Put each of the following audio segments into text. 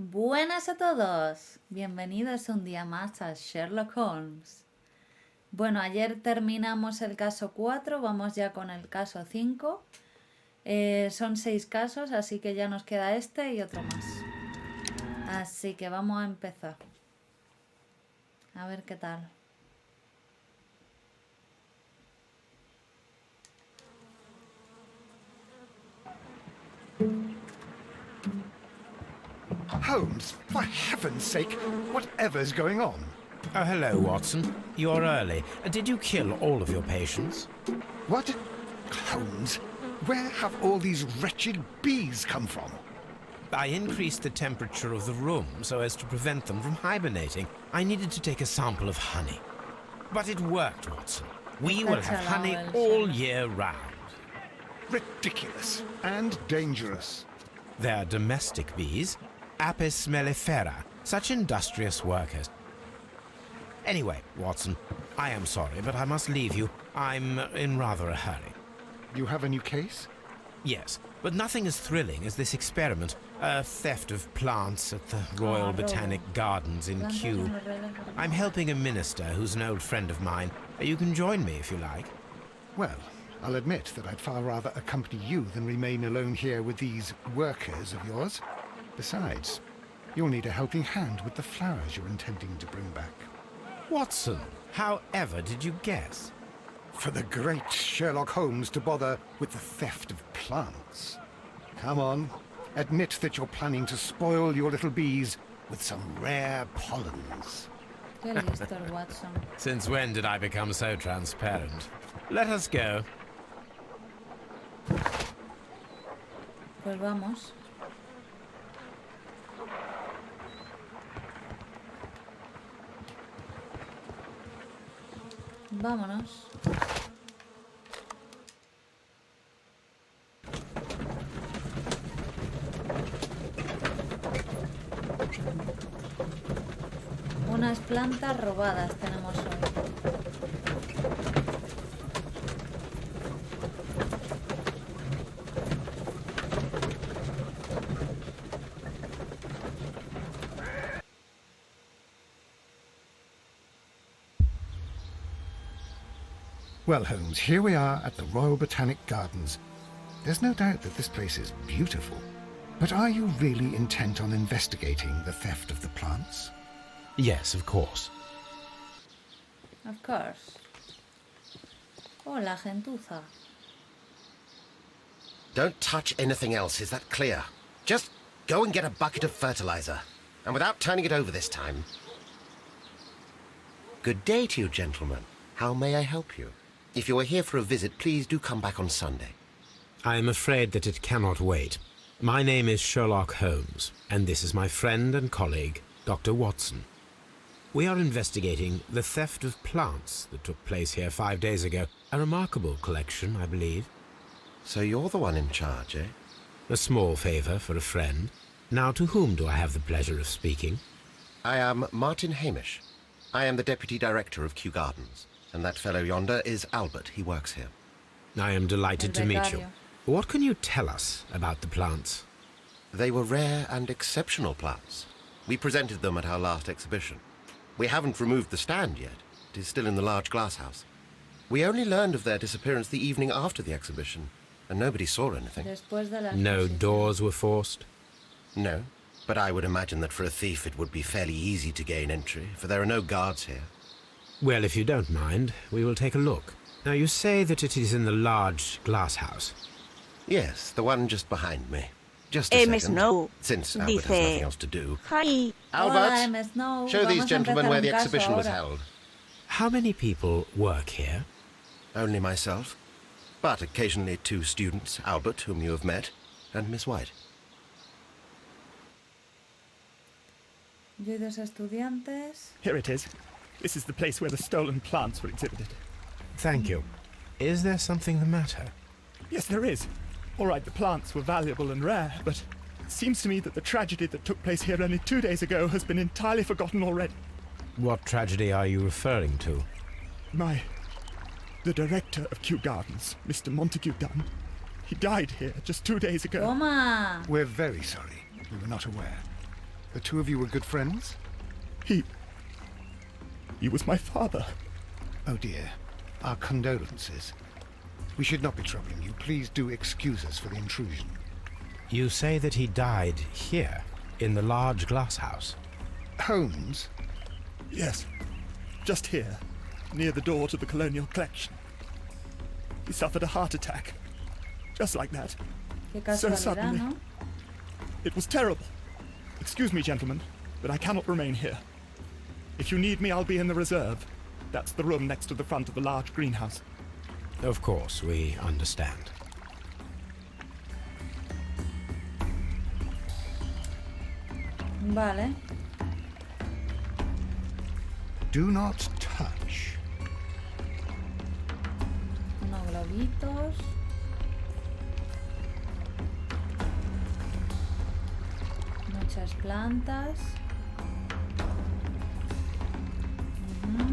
Buenas a todos, bienvenidos un día más a Sherlock Holmes. Bueno, ayer terminamos el caso 4, vamos ya con el caso 5. Son 6 casos, así que ya nos queda este y otro más. Así que vamos a empezar. A ver qué tal. Holmes, for heaven's sake, whatever's going on? Oh, hello, Watson. You're early. Did you kill all of your patients? What? Holmes, where have all these wretched bees come from? I increased the temperature of the room so as to prevent them from hibernating. I needed to take a sample of honey. But it worked, Watson. We will have honey all year round. Ridiculous and dangerous. They're domestic bees, Apis mellifera, such industrious workers. Anyway, Watson, I am sorry, but I must leave you. I'm in rather a hurry. You have a new case? Yes, but nothing as thrilling as this experiment. A theft of plants at the Royal Botanic Gardens in Kew. I'm helping a minister who's an old friend of mine. You can join me if you like. Well, I'll admit that I'd far rather accompany you than remain alone here with these workers of yours. Besides, you'll need a helping hand with the flowers you're intending to bring back. Watson, however did you guess? For the great Sherlock Holmes to bother with the theft of plants. Come on, admit that you're planning to spoil your little bees with some rare pollens. Qué listo el Watson. Since when did I become so transparent? Let us go. Pues vamos. Vámonos. Unas plantas robadas tenemos hoy. Well, Holmes, here we are at the Royal Botanic Gardens. There's no doubt that this place is beautiful. But are you really intent on investigating the theft of the plants? Yes, of course. Of course. Hola, gentuza. Don't touch anything else, is that clear? Just go and get a bucket of fertilizer. And without turning it over this time. Good day to you, gentlemen. How may I help you? If you are here for a visit, please do come back on Sunday. I am afraid that it cannot wait. My name is Sherlock Holmes, and this is my friend and colleague, Dr. Watson. We are investigating the theft of plants that took place here 5 days ago. A remarkable collection, I believe. So you're the one in charge, eh? A small favour for a friend. Now, to whom do I have the pleasure of speaking? I am Martin Hamish. I am the Deputy Director of Kew Gardens. And that fellow yonder is Albert. He works here. I am delighted to meet you. What can you tell us about the plants? They were rare and exceptional plants. We presented them at our last exhibition. We haven't removed the stand yet. It is still in the large glass house. We only learned of their disappearance the evening after the exhibition, and nobody saw anything. No doors were forced? No, but I would imagine that for a thief it would be fairly easy to gain entry, for there are no guards here. Well, if you don't mind, we will take a look. Now, you say that it is in the large glass house. Yes, the one just behind me. Just a second, Snow since Albert has nothing else to do. Hi. Albert, Snow. show these gentlemen where the exhibition was ahora. held. How many people work here? Only myself, but occasionally 2 students, Albert, whom you have met, and Miss White. Yo y 2 estudiantes. Here it is. This is the place where the stolen plants were exhibited. Thank you. Is there something the matter? Yes, there is. All right, the plants were valuable and rare, but it seems to me that the tragedy that took place here only 2 days ago has been entirely forgotten already. What tragedy are you referring to? The director of Kew Gardens, Mr. Montague Dunn, he died here just 2 days ago. Toma. We're very sorry. We were not aware. The two of you were good friends? He was my father. Oh dear. Our condolences. We should not be troubling you. Please do excuse us for the intrusion. You say that he died here, in the large glass house? Holmes? Yes, just here, near the door to the colonial collection. He suffered a heart attack. Just like that. Qué So casualidad, suddenly. ¿no? It was terrible. Excuse me, gentlemen, but I cannot remain here. If you need me, I'll be in the reserve. That's the room next to the front of the large greenhouse. Of course, we understand. Vale. Do not touch. Unos globitos. Muchas plantas.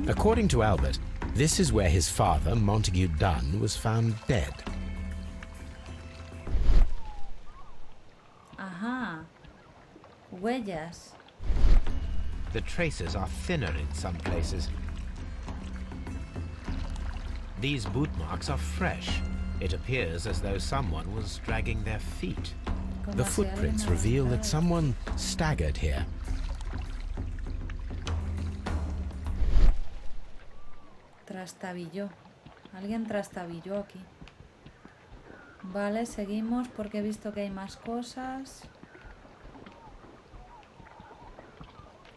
According to Albert, this is where his father, Montague Dunn, was found dead. Ajá. Huellas. The traces are thinner in some places. These boot marks are fresh. It appears as though someone was dragging their feet. Como The si alguien footprints reveal that arrastrara. someone staggered here. Trastabilló. Alguien trastabilló aquí. Vale, seguimos porque he visto que hay más cosas.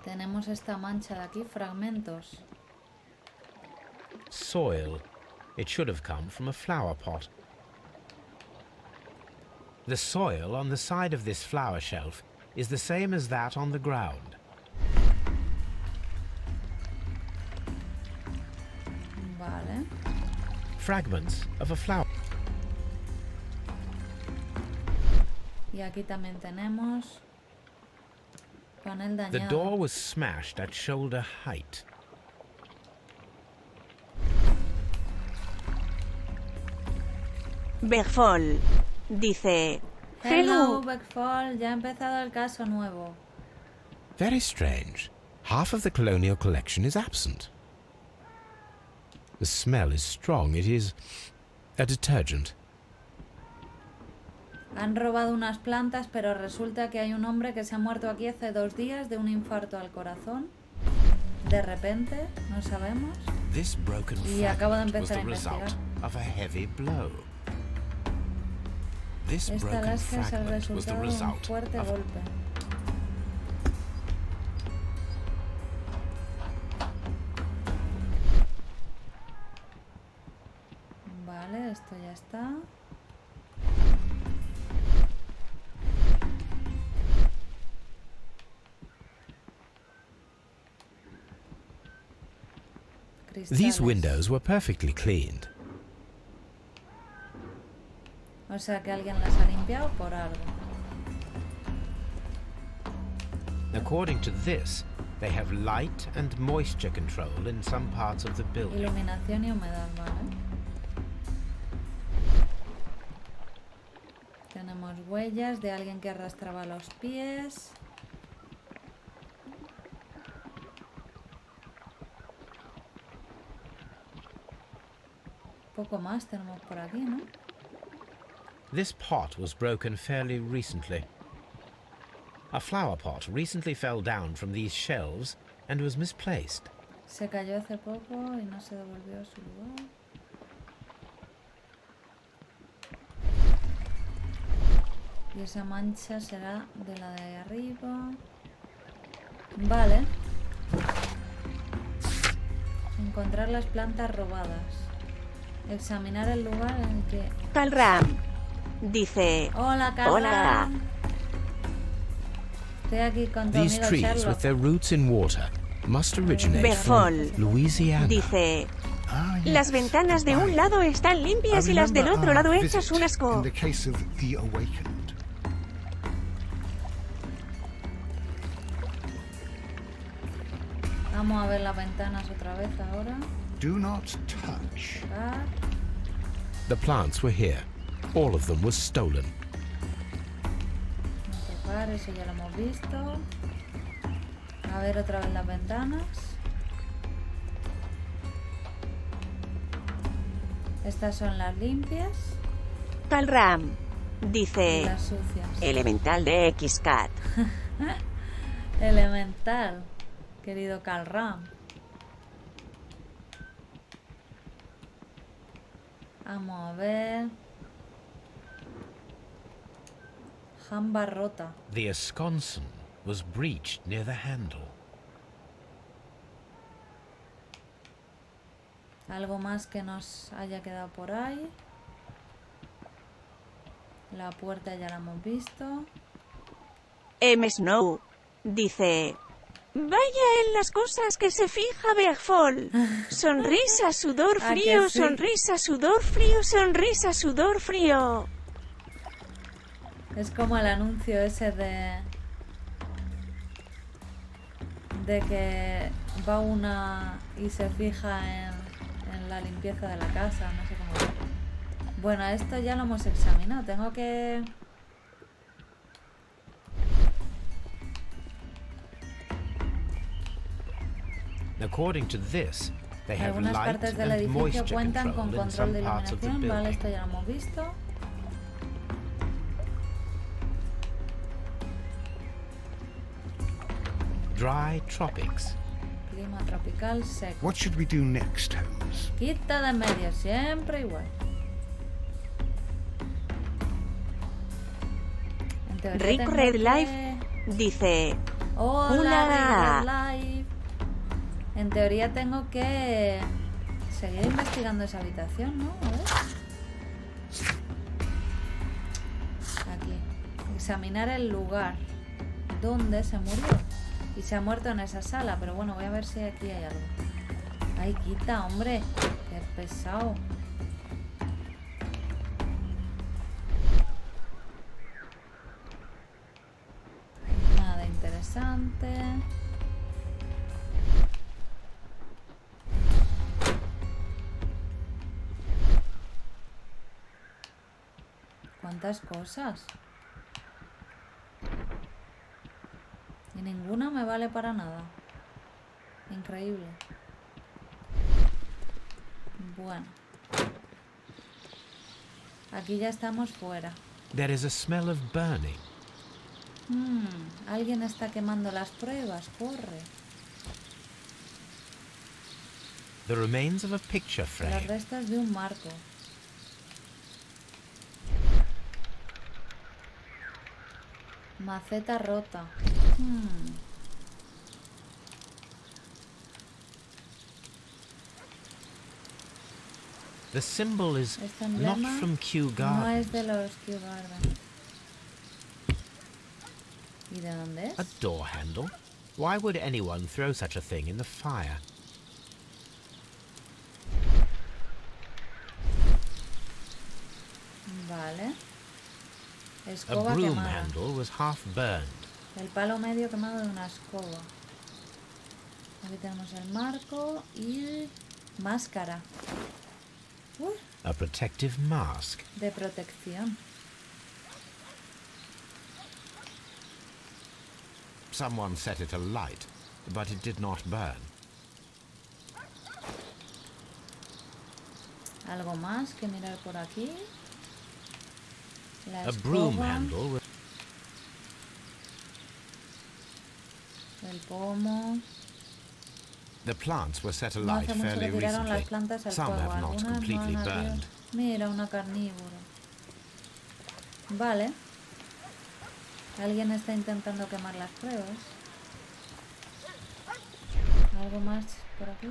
Tenemos esta mancha de aquí, fragmentos. Soil. It should have come from a flower pot. The soil on the side of this flower shelf is the same as that on the ground. Vale. Fragments of a flower. Y aquí también tenemos panel The dañado. door was smashed at shoulder height. Berfol dice: Hello, Hello. Beckfall, ya ha empezado el caso nuevo. Very strange. Half of the colonial collection is absent. The smell is strong. It is a detergent. Han robado unas plantas, pero resulta que hay un hombre que se ha muerto aquí hace 2 días de un infarto al corazón. De repente, no sabemos. This broken Y acabo de fragment was empezar the a investigar. result of a heavy blow. This Esta broken lasca es el fragment was the resultado de un result fuerte of golpe. Vale, esto ya está. These Cristales. windows were perfectly cleaned. O sea que alguien las ha limpiado por algo. According to this, they have light and moisture control in some parts of the building. Iluminación y humedad, ¿vale? Tenemos huellas de alguien que arrastraba los pies. Poco más tenemos por aquí, ¿no? This pot was broken fairly recently. A flower pot recently fell down from these shelves and was misplaced. Se cayó hace poco y no se devolvió a su lugar. Y esa mancha será de la de ahí arriba. Vale. Encontrar las plantas robadas. Examinar el lugar en el que... Calram dice: Hola, Carla. Hola. Estoy aquí con tu These amigo trees, Sherlock. with their roots in water, must originate from Berfol Louisiana. dice: Ah, Las yes. ventanas de un lado están I limpias y las del remember otro our lado hechas visit un asco. In the case of the Awakened. Vamos a ver las ventanas otra vez ahora. Do not touch. Ah, The plants were here. All of them were stolen. no sacar, eso ya lo hemos visto. A ver otra vez las ventanas. Estas son las limpias Calram. y Dice... las sucias. Elemental de XCAT. Elemental, querido Calram. Vamos a ver. Jamba rota. The esconson was breached near the handle. Algo más que nos haya quedado por ahí. La puerta ya la hemos visto. M. Snow. Dice... Vaya en las cosas que se fija Beagfall. Sonrisa, sudor ¿A que frío, sí? sonrisa, sudor frío, sonrisa, sudor frío. Es como el anuncio ese de que va una y se fija en la limpieza de la casa, no sé cómo. Bueno, esto ya lo hemos examinado. Tengo que... According to this, they have Algunas light partes del and edificio moisture cuentan control con in control some de parts of the iluminación. Vale, building. esto ya lo hemos visto. Dry tropics. Clima tropical seco. What should we do next, Holmes? Quita de en medio, siempre igual. En teoría Rick tengo Red que- Life. Dice... Hola, Hola. Rick Red Life. En teoría tengo que seguir investigando esa habitación, ¿no? A ver. Aquí. Examinar el lugar donde se murió. Y se ha muerto en esa sala, pero bueno, voy a ver si aquí hay algo. Ay, quita, hombre. Qué pesado. Nada interesante. ¿Cuántas cosas? Y ninguna me vale para nada. Increíble. Bueno. Aquí ya estamos fuera. There is a smell of burning. Alguien está quemando las pruebas. Corre. The remains of a picture Las frame. restas de un marco. Maceta rota. The symbol is Este not emblema from Kew no Gardens. es de los Kew Gardens. ¿Y de dónde es? A door handle? Why would anyone throw such a thing in the fire? Vale. A Escoba broom quemada. handle was half burned. El palo medio quemado de una escoba. Aquí tenemos el marco y máscara. A protective mask. De protección. Someone set it alight, but it did not burn. Algo más que mirar por aquí. La A broom escoba, handle was el pomo. The plants were set No alight hace mucho fairly que tiraron las recently. plantas al Some fuego. have not Algunas no completely han ardido. burned. Mira, una carnívora. Vale. Alguien está intentando quemar las pruebas. ¿Algo más por aquí?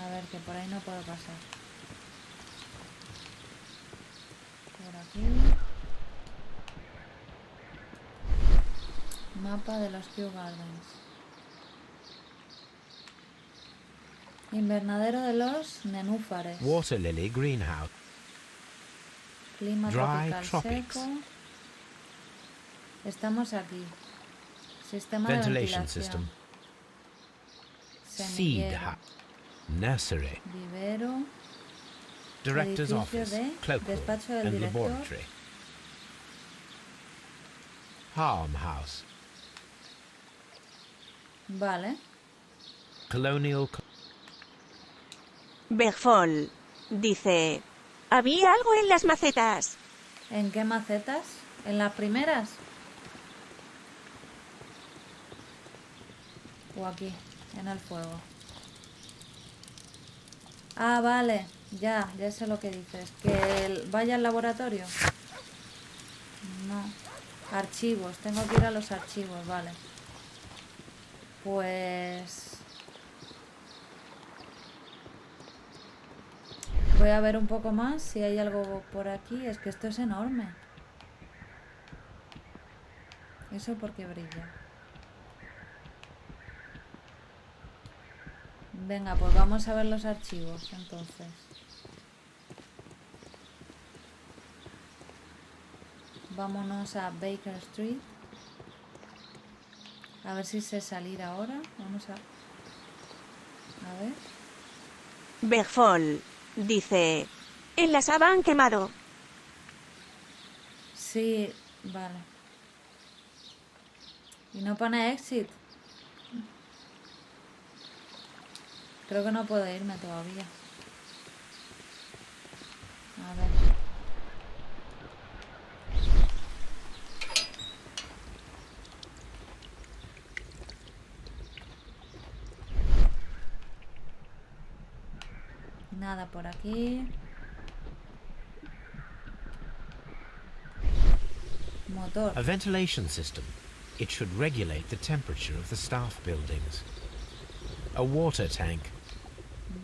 A ver, que por ahí no puedo pasar. Por aquí. Mapa de los Kew Gardens. Invernadero de los nenúfares. Water lily greenhouse. Clima Dry tropical tropics. seco. Estamos aquí. Sistema Ventilation de ventilación. system. Seed Semillero. house. Nursery. Vivero. Director's Edificio office. de Cloakroom. despacho del And director. laboratory. Farmhouse. Vale. Colonial. Bergfol dice: había algo en las macetas. ¿En qué macetas? ¿En las primeras? O aquí, en el fuego. Ah, vale. Ya sé lo que dices. ¿Que vaya al laboratorio? No. Archivos. Tengo que ir a los archivos, vale. Pues... voy a ver un poco más si hay algo por aquí. Es que esto es enorme. ¿Eso por qué brilla? Venga, pues vamos a ver los archivos entonces. Vámonos a Baker Street. A ver si sé salir ahora. Vamos a... A ver. Bergfol dice: en las han quemado. Sí, vale. Y no pone exit. Creo que no puedo irme todavía. A ver. Nada por aquí. Motor. A ventilation system. It should regulate the temperature of the staff buildings. A water tank.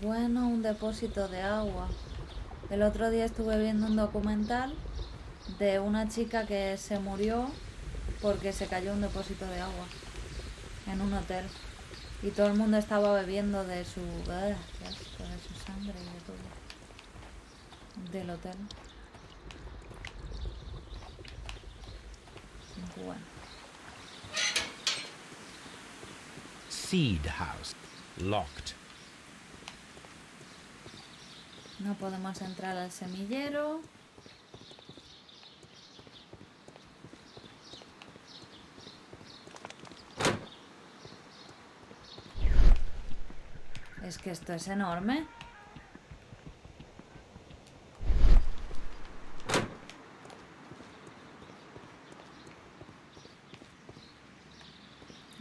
Bueno, un depósito de agua. El otro día estuve viendo un documental de una chica que se murió porque se cayó un depósito de agua en un hotel. Y todo el mundo estaba bebiendo de su... qué asco, de su sangre y de todo. Del hotel. Bueno. Seed house. Locked. No podemos entrar al semillero. Es que esto es enorme.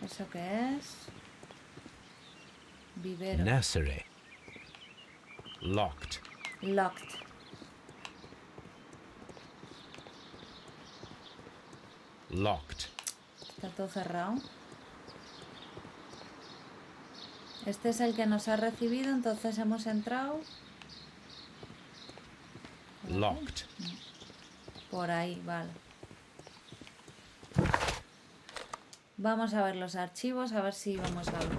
¿Eso qué es? Vivero. Nursery. Locked. Locked. Locked. Está todo cerrado. Este es el que nos ha recibido, entonces hemos entrado. Locked. Por ahí, vale. Vamos a ver los archivos, a ver si vamos a ver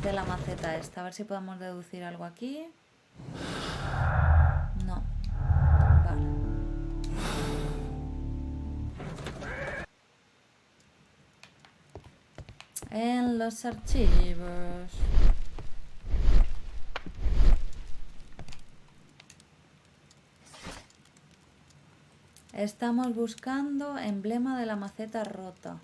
de la maceta esta, a ver si podemos deducir algo aquí. No. Vale. En los archivos. Estamos buscando emblema de la maceta rota.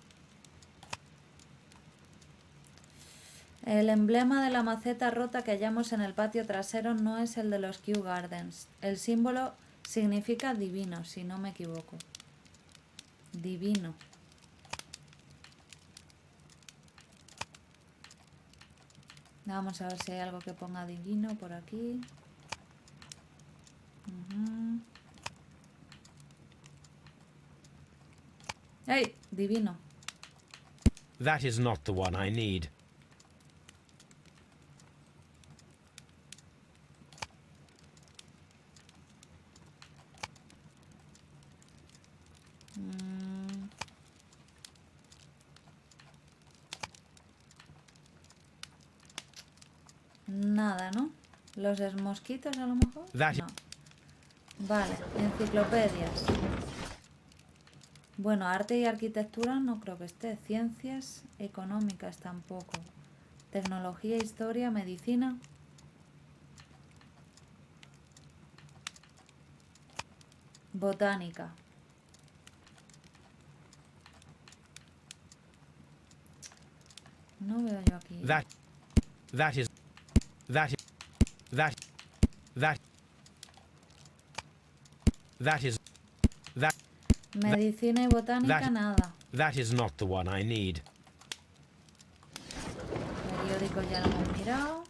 El emblema de la maceta rota que hallamos en el patio trasero no es el de los Kew Gardens. El símbolo significa divino, si no me equivoco. Divino. Vamos a ver si hay algo que ponga divino por aquí. ¡Ey! Divino. That is not the one I need. Nada, ¿no? ¿Los mosquitos a lo mejor? No. Vale, enciclopedias. Bueno, arte y arquitectura no creo que esté. Ciencias económicas tampoco. Tecnología, historia, medicina. Botánica. No veo yo aquí. That is Medicina y botánica, nada. that is not the one I need. Periódico ya lo hemos mirado.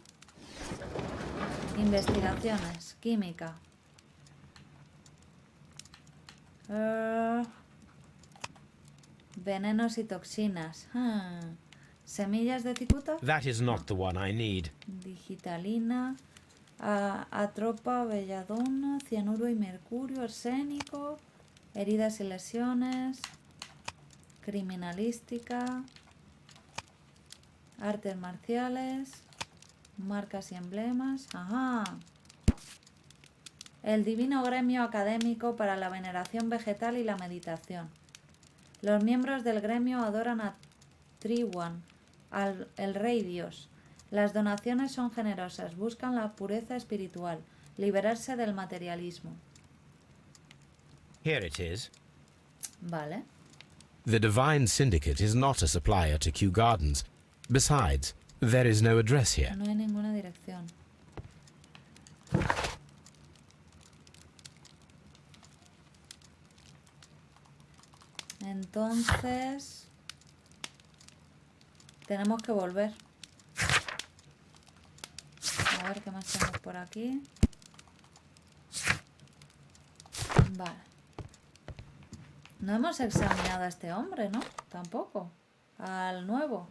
Investigaciones. Química. Venenos y toxinas. Semillas de cicuta. That is not the one I need. Digitalina. Atropa, belladona, cianuro y mercurio, arsénico. Heridas y lesiones. Criminalística. Artes marciales. Marcas y emblemas. Ajá. El divino gremio académico para la veneración vegetal y la meditación. Los miembros del gremio adoran a Triwan, el rey dios. Las donaciones son generosas, buscan la pureza espiritual, liberarse del materialismo. Here it is. Vale. The Divine Syndicate is not a supplier to Kew Gardens. Besides, there is no address here. No hay ninguna dirección. Entonces... tenemos que volver. A ver qué más tenemos por aquí. Vale. No hemos examinado a este hombre, ¿no? Tampoco. Al nuevo.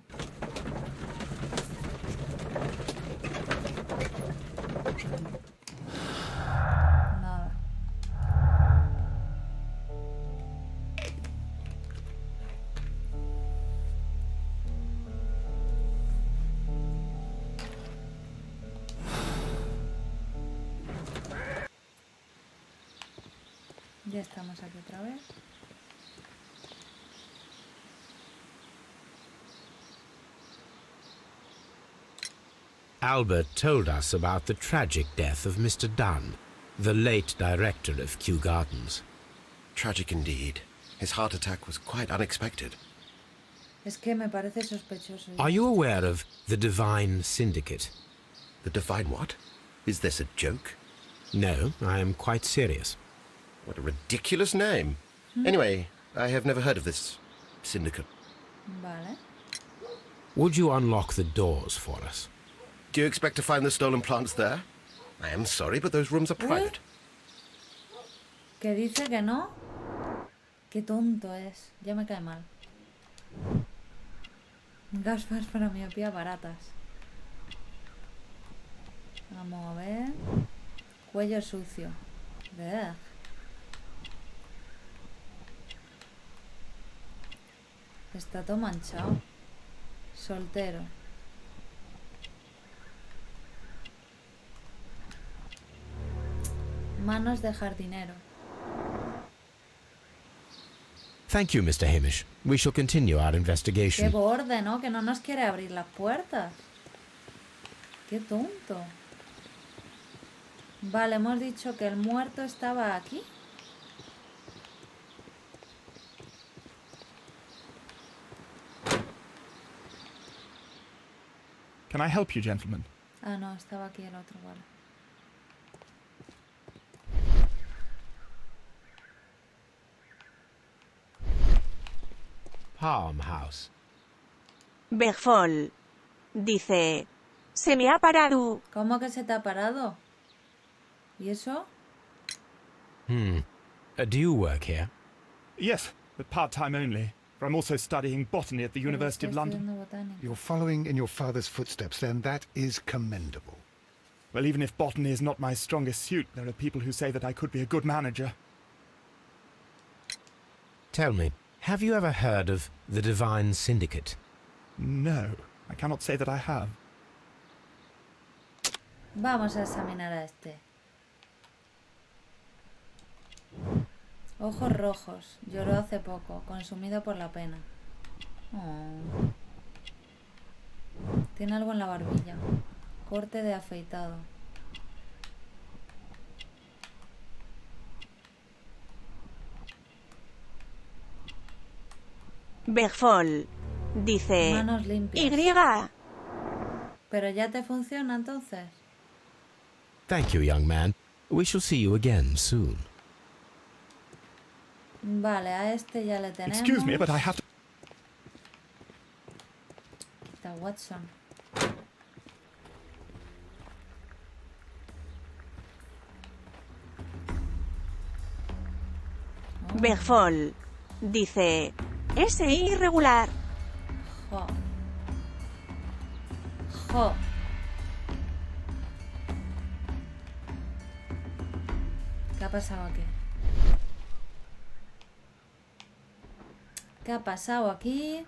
Nada. Ya estamos aquí otra vez. Albert told us about the tragic death of Mr. Dunn, the late director of Kew Gardens. Tragic indeed. His heart attack was quite unexpected. Es que me parece sospechoso. Are you aware of the Divine Syndicate? The Divine what? Is this a joke? No, I am quite serious. What a ridiculous name. Anyway, I have never heard of this syndicate. Vale. Would you unlock the doors for us? Do you expect to find the stolen plants there? I am sorry, but those rooms are private. ¿Que dice que no? Qué tonto es. Ya me cae mal. Gafas para miopía baratas. Vamos a ver. Cuello sucio. Ugh. Está todo manchado. Soltero. Manos de jardinero. Thank you, Mr. Hamish. We shall continue our Qué investigation. borde, ¿no? Que no nos quiere abrir las puertas. Qué tonto. Vale, hemos dicho que el muerto estaba aquí. Can I help you, gentlemen? Ah, no, estaba aquí el otro, vale. Palm House. Bergfol. Dice... Se me ha parado. ¿Cómo que se te ha parado? ¿Y eso? Do you work here? Yes, but part-time only. For I'm also studying botany at the University of Estoy London. estudiando botánica. You're following in your father's footsteps, then that is commendable. Well, even if botany is not my strongest suit, there are people who say that I could be a good manager. Tell me, have you ever heard of the Divine Syndicate? No, I cannot say that I have. Vamos a examinar a este. Ojos rojos. Lloró hace poco. Consumido por la pena. Oh. Tiene algo en la barbilla. Corte de afeitado. Bergfol dice Manos limpias. Y. Pero ya te funciona entonces. Thank you, young man. We shall see you again soon. Vale, a este ya le tenemos. Excuse me, but I have to... Está Watson. Bergfol dice ese irregular. Jo. Jo. ¿Qué ha pasado aquí? ¿Qué ha pasado aquí?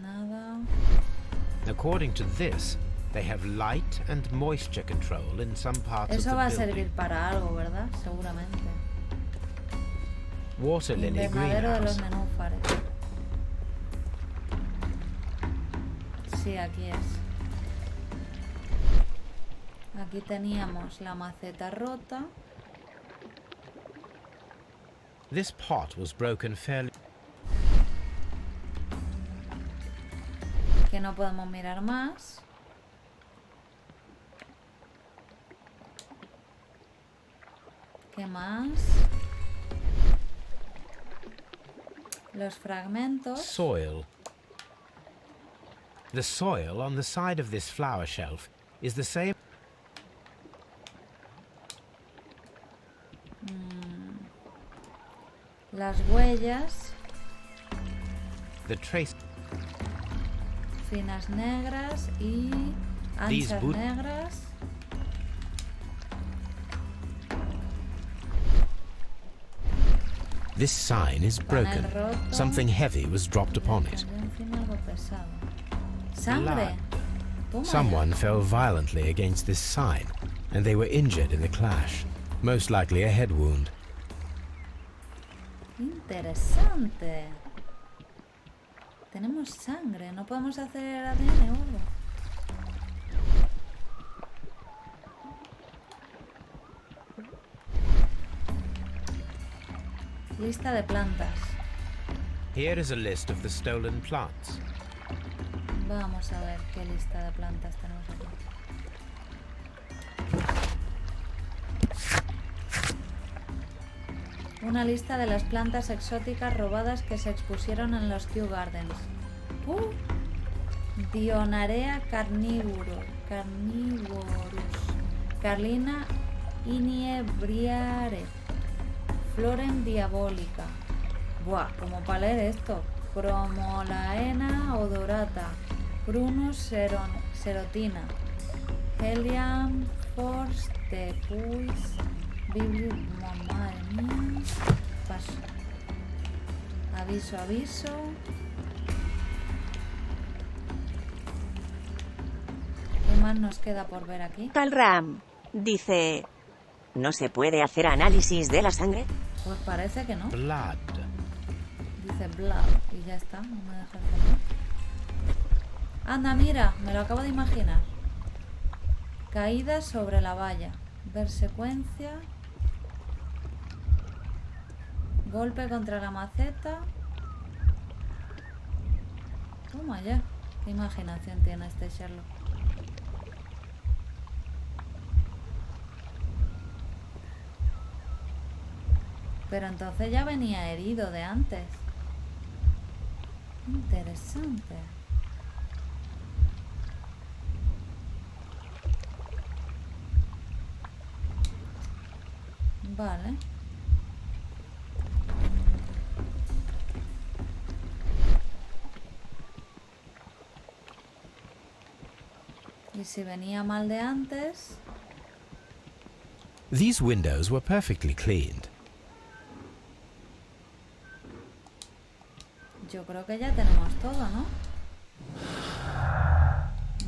Nada. According to this, they have light and moisture control in some parts Eso of va a the servir building. para algo, ¿verdad? Seguramente. Water lily Invernadero de los greenhouse. nenúfares. Sí, aquí es. Aquí teníamos la maceta rota. This pot was broken fairly. Que no podemos mirar más. ¿Qué más? Los fragmentos. Soil. The soil on the side of this flower shelf is the same. Las huellas. The trace. Finas negras y These anchas boot- negras. This sign is broken. Panel roto. Something heavy was dropped upon it. Cayó encima algo pesado. Sangre. Blood. Toma ya. Someone fell violently against this sign, and they were injured in the clash. Most likely a head wound. Interesante. Tenemos sangre. No podemos hacer ADN o algo. Lista de plantas. Here is a list of the stolen plants. Vamos a ver qué lista de plantas tenemos aquí. Una lista de las plantas exóticas robadas que se expusieron en los Kew Gardens. Dionarea carnivorus. Carlina iniebriare. Floren diabólica. Buah, como para leer esto. Cromolaena odorata. Prunus serotina. Helium force de puis. Madre mía. Paso. Aviso, aviso. ¿Qué más nos queda por ver aquí? Calram dice ¿no se puede hacer análisis de la sangre? Pues parece que no. Blood. Dice blood y ya está, no me deja hacerlo. Anda, mira, me lo acabo de imaginar. Caída sobre la valla. Ver secuencia. Golpe contra la maceta. Toma ya. Qué imaginación tiene este Sherlock. Pero entonces ya venía herido de antes. Interesante. Vale. Y si venía mal de antes... These windows were perfectly cleaned. Yo creo que ya tenemos todo, ¿no?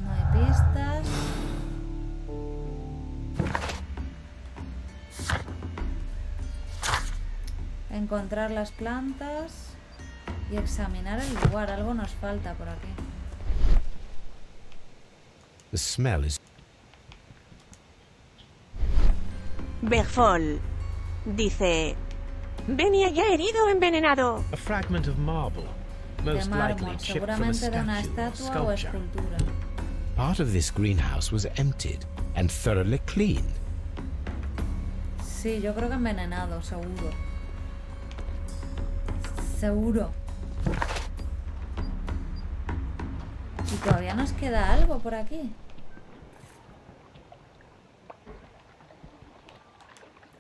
No hay pistas. Encontrar las plantas y examinar el lugar. Algo nos falta por aquí. The smell is... Berfol dice: venía ya herido o envenenado. A fragment of marble, De most likely mármol, chipped from a seguramente de una statue or estatua o sculpture. escultura. Part of this greenhouse was emptied and thoroughly cleaned. Sí, yo creo que envenenado, seguro. Seguro. Y todavía nos queda algo por aquí.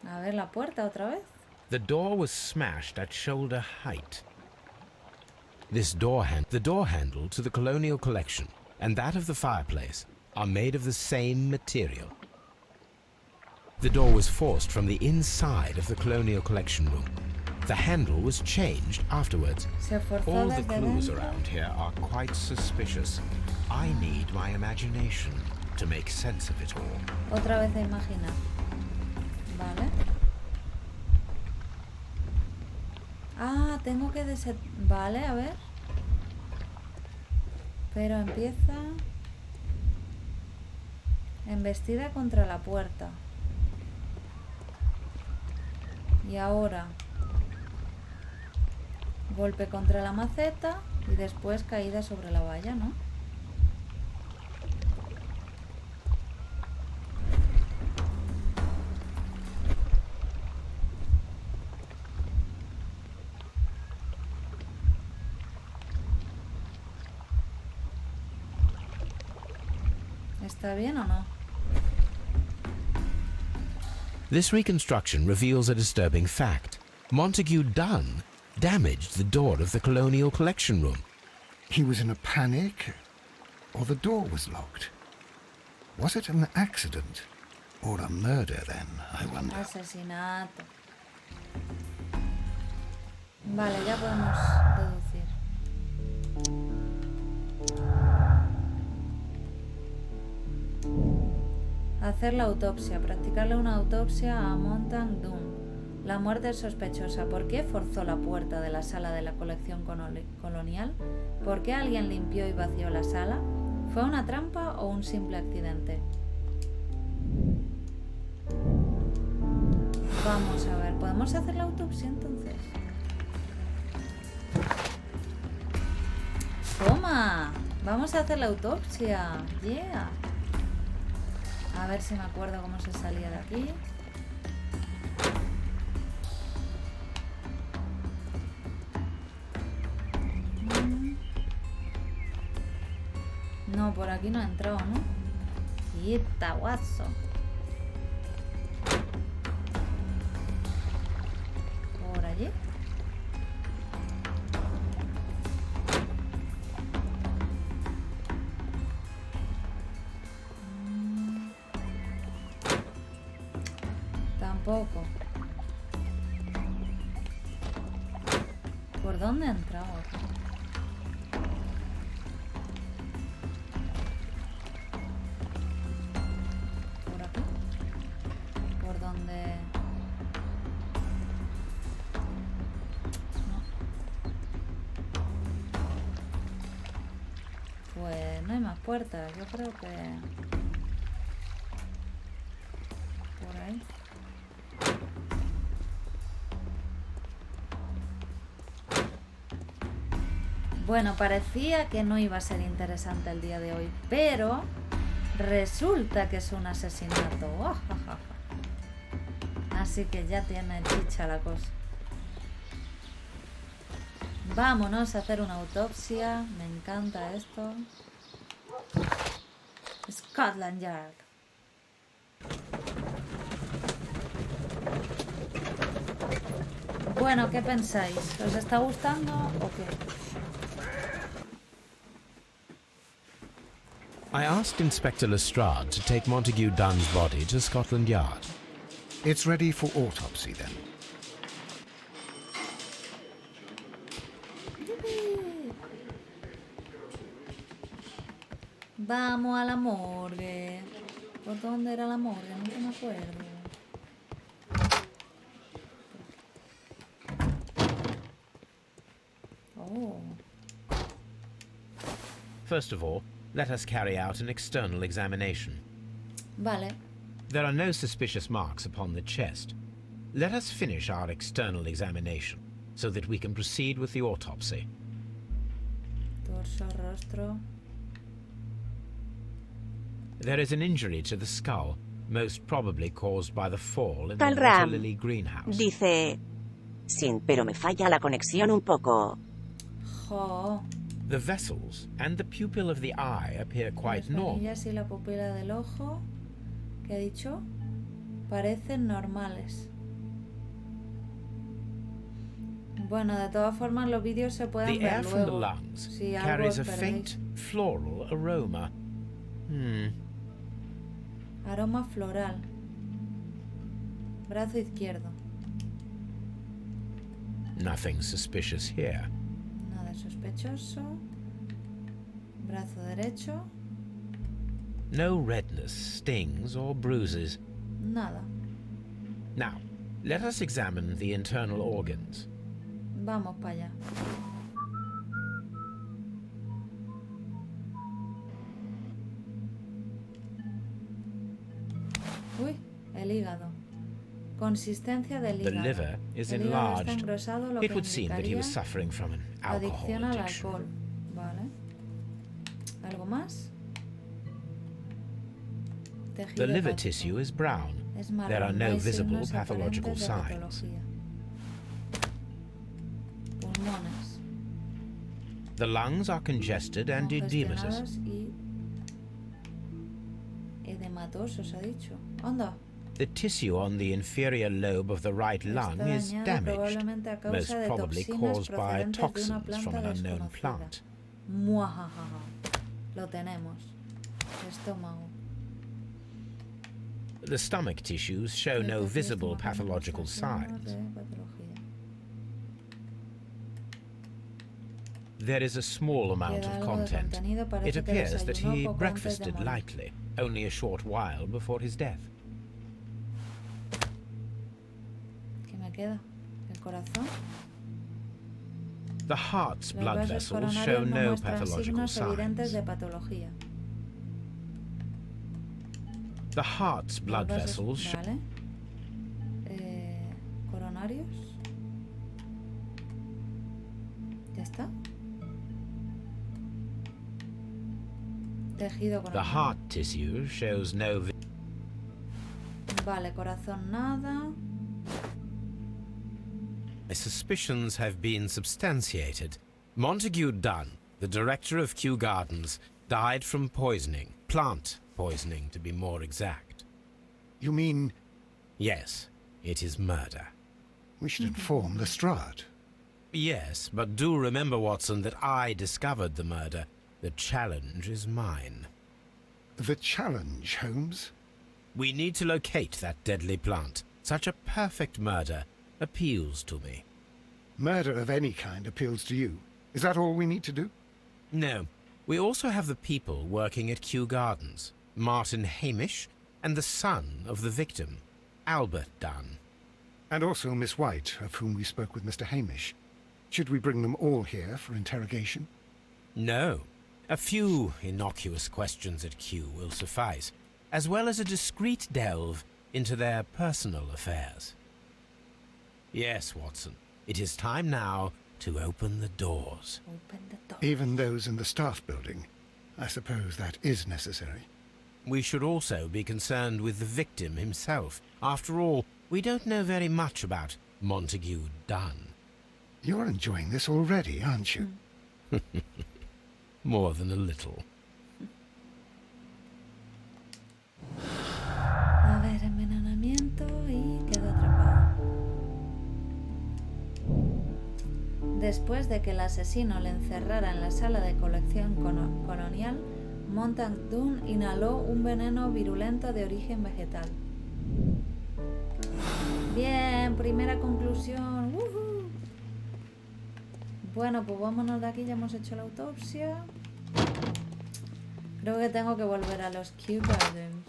A ver la puerta otra vez. The door was smashed at shoulder height. The door handle to the colonial collection and that of the fireplace are made of the same material. The door was forced from the inside of the colonial collection room. The handle was changed afterwards. Se forzó All the desde clues dentro. around here are quite suspicious. I need my imagination to make sense of it all. Otra vez a imaginar. Vale. Ah, tengo que Vale, a ver. Pero empieza... Embestida contra la puerta. Y ahora... Golpe contra la maceta y después caída sobre la valla, ¿no? ¿Está bien o no? This reconstruction reveals a disturbing fact. Montague Dunn damaged the door of the colonial collection room. He was in a panic, or the door was locked. Was it an accident, or a murder then, I wonder? Asesinato. Vale, ya podemos deducir. Hacer la autopsia. Practicarle una autopsia a Montague Dunn. La muerte es sospechosa. ¿Por qué forzó la puerta de la sala de la colección colonial? ¿Por qué alguien limpió y vació la sala? ¿Fue una trampa o un simple accidente? Vamos a ver, ¿podemos hacer la autopsia entonces? ¡Toma! Vamos a hacer la autopsia. ¡Yeah! A ver si me acuerdo cómo se salía de aquí. No, por aquí no ha entrado, ¿no? Y guaso. Por allí. Tampoco. ¿Por dónde ha entrado? ¿Por aquí? ¿Por dónde? No. Pues no hay más puertas. Yo creo que... por ahí. Bueno, parecía que no iba a ser interesante el día de hoy, pero resulta que es un asesinato. ¡Oh, ja, ja, ja! Así que ya tiene chicha la cosa. Vámonos a hacer una autopsia. Me encanta esto. Scotland Yard. Bueno, ¿qué pensáis? ¿Os está gustando o qué? I asked Inspector Lestrade to take Montague Dunn's body to Scotland Yard. It's ready for autopsy then. Vamos a la morgue. ¿Por dónde era la morgue? No me acuerdo. First of all, let us carry out an external examination. Vale. There are no suspicious marks upon the chest. Let us finish our external examination so that we can proceed with the autopsy. Torso, rostro. There is an injury to the skull, most probably caused by the fall in the water Calram lily greenhouse. dice... Sin, pero me falla la conexión un poco. Jo. The vessels and the pupil of the eye appear quite Las normal. venillas y la pupila del ojo, ¿qué ha dicho? Parecen normales. Bueno, de todas formas los vídeos se pueden The ver air from the luego. lungs Si algo carries a perdéis. faint floral aroma. Aroma floral. Brazo izquierdo. Nothing suspicious here. Nada sospechoso. Brazo derecho. No redness, stings, or bruises. Nada. Now, let us examine the internal organs. Vamos para allá. Uy, el hígado. Consistencia del The hígado. liver is El hígado está enlarged. engrosado, lo It que would seem that he was indicaría suffering from an alcohol adicción al addiction. alcohol. Vale. ¿Algo más? The Tejido liver hepático. tissue is brown. Es There are marrón, no hay visible signos pathological aparentes de signs. patología. Pulmones. The lungs are congested and edematous. Congestionados y edematosos, ha dicho. Anda. The tissue on the inferior lobe of the right lung Está is dañado damaged, probablemente a causa most de probably toxinas caused by procedentes de una toxins from planta an unknown desconocida. plant. Muajajaja. Lo tenemos. Estómago. The stomach tissues show no Aquí visible estamos viendo pathological muchos signos signs. de patología. There is a small amount Queda of algo de content. contenido, parece It que appears that desayunó he poco antes de breakfasted morir. lightly, only a short while before his death. ¿Qué me queda? ¿El corazón? The heart's Los blood vasos vessels show coronarios no no muestran pathological signos evidentes signs. de patología. The heart's blood Los vasos- vessels show Vale. Coronarios. ¿Ya está? Tejido the coronario. heart tissue shows no Vale, corazón nada. My suspicions have been substantiated. Montague Dunn, the director of Kew Gardens, died from poisoning. Plant poisoning, to be more exact. You mean Yes, it is murder. we should inform Lestrade? Yes, but do remember, Watson, that I discovered the murder. The challenge is mine. The challenge, Holmes? We need to locate that deadly plant. Such a perfect murder appeals to me. Murder of any kind appeals to you. Is that all we need to do? No, we also have the people working at Kew Gardens. Martin Hamish and the son of the victim, Albert Dunn. And also Miss White, of whom we spoke with Mr. Hamish. Should we bring them all here for interrogation? No. A few innocuous questions at Kew will suffice, as well as a discreet delve into their personal affairs. Yes, Watson, it is time now to open the doors. Open the door. Even those in the staff building. I suppose that is necessary. We should also be concerned with the victim himself. After all, we don't know very much about Montague Dunn. You're enjoying this already, aren't you? More than a little. A ver, envenenamiento y quedó atrapado. Después de que el asesino le encerrara en la sala de colección colonial, Montague Dunn inhaló un veneno virulento de origen vegetal. Bien, primera conclusión. ¡Woohoo! Bueno, pues vámonos de aquí, ya hemos hecho la autopsia. Creo que tengo que volver a los Kew Gardens.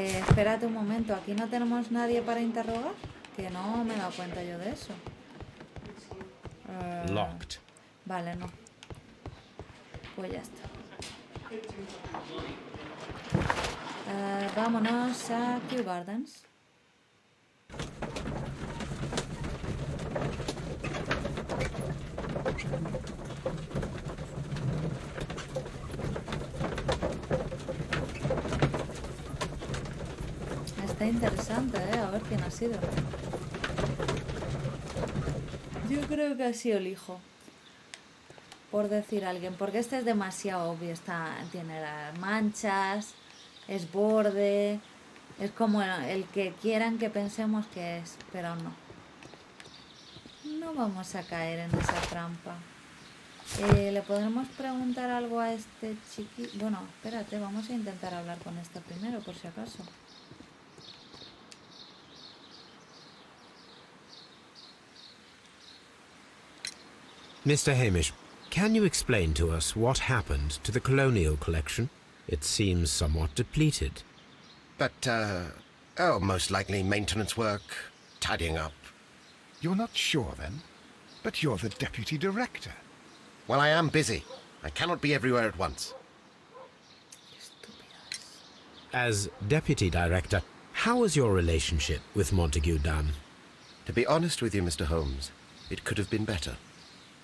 Espérate un momento, ¿aquí no tenemos nadie para interrogar? Que no me he dado cuenta yo de eso. Locked. Vale, no. Pues ya está. Vámonos a Kew Gardens. Está interesante, a ver quién ha sido. Yo creo que ha sido el hijo. Por decir alguien, porque este es demasiado obvio. Tiene las manchas, es borde, es como el que quieran que pensemos que es, pero no. No vamos a caer en esa trampa. ¿Le podremos preguntar algo a este chiquillo? Bueno, espérate, vamos a intentar hablar con este primero, por si acaso. Mr. Hamish, can you explain to us what happened to the colonial collection? It seems somewhat depleted. But, most likely maintenance work, tidying up. You're not sure, then? But you're the deputy director. Well, I am busy. I cannot be everywhere at once. As deputy director, how was your relationship with Montague Dunn? To be honest with you, Mr. Holmes, it could have been better.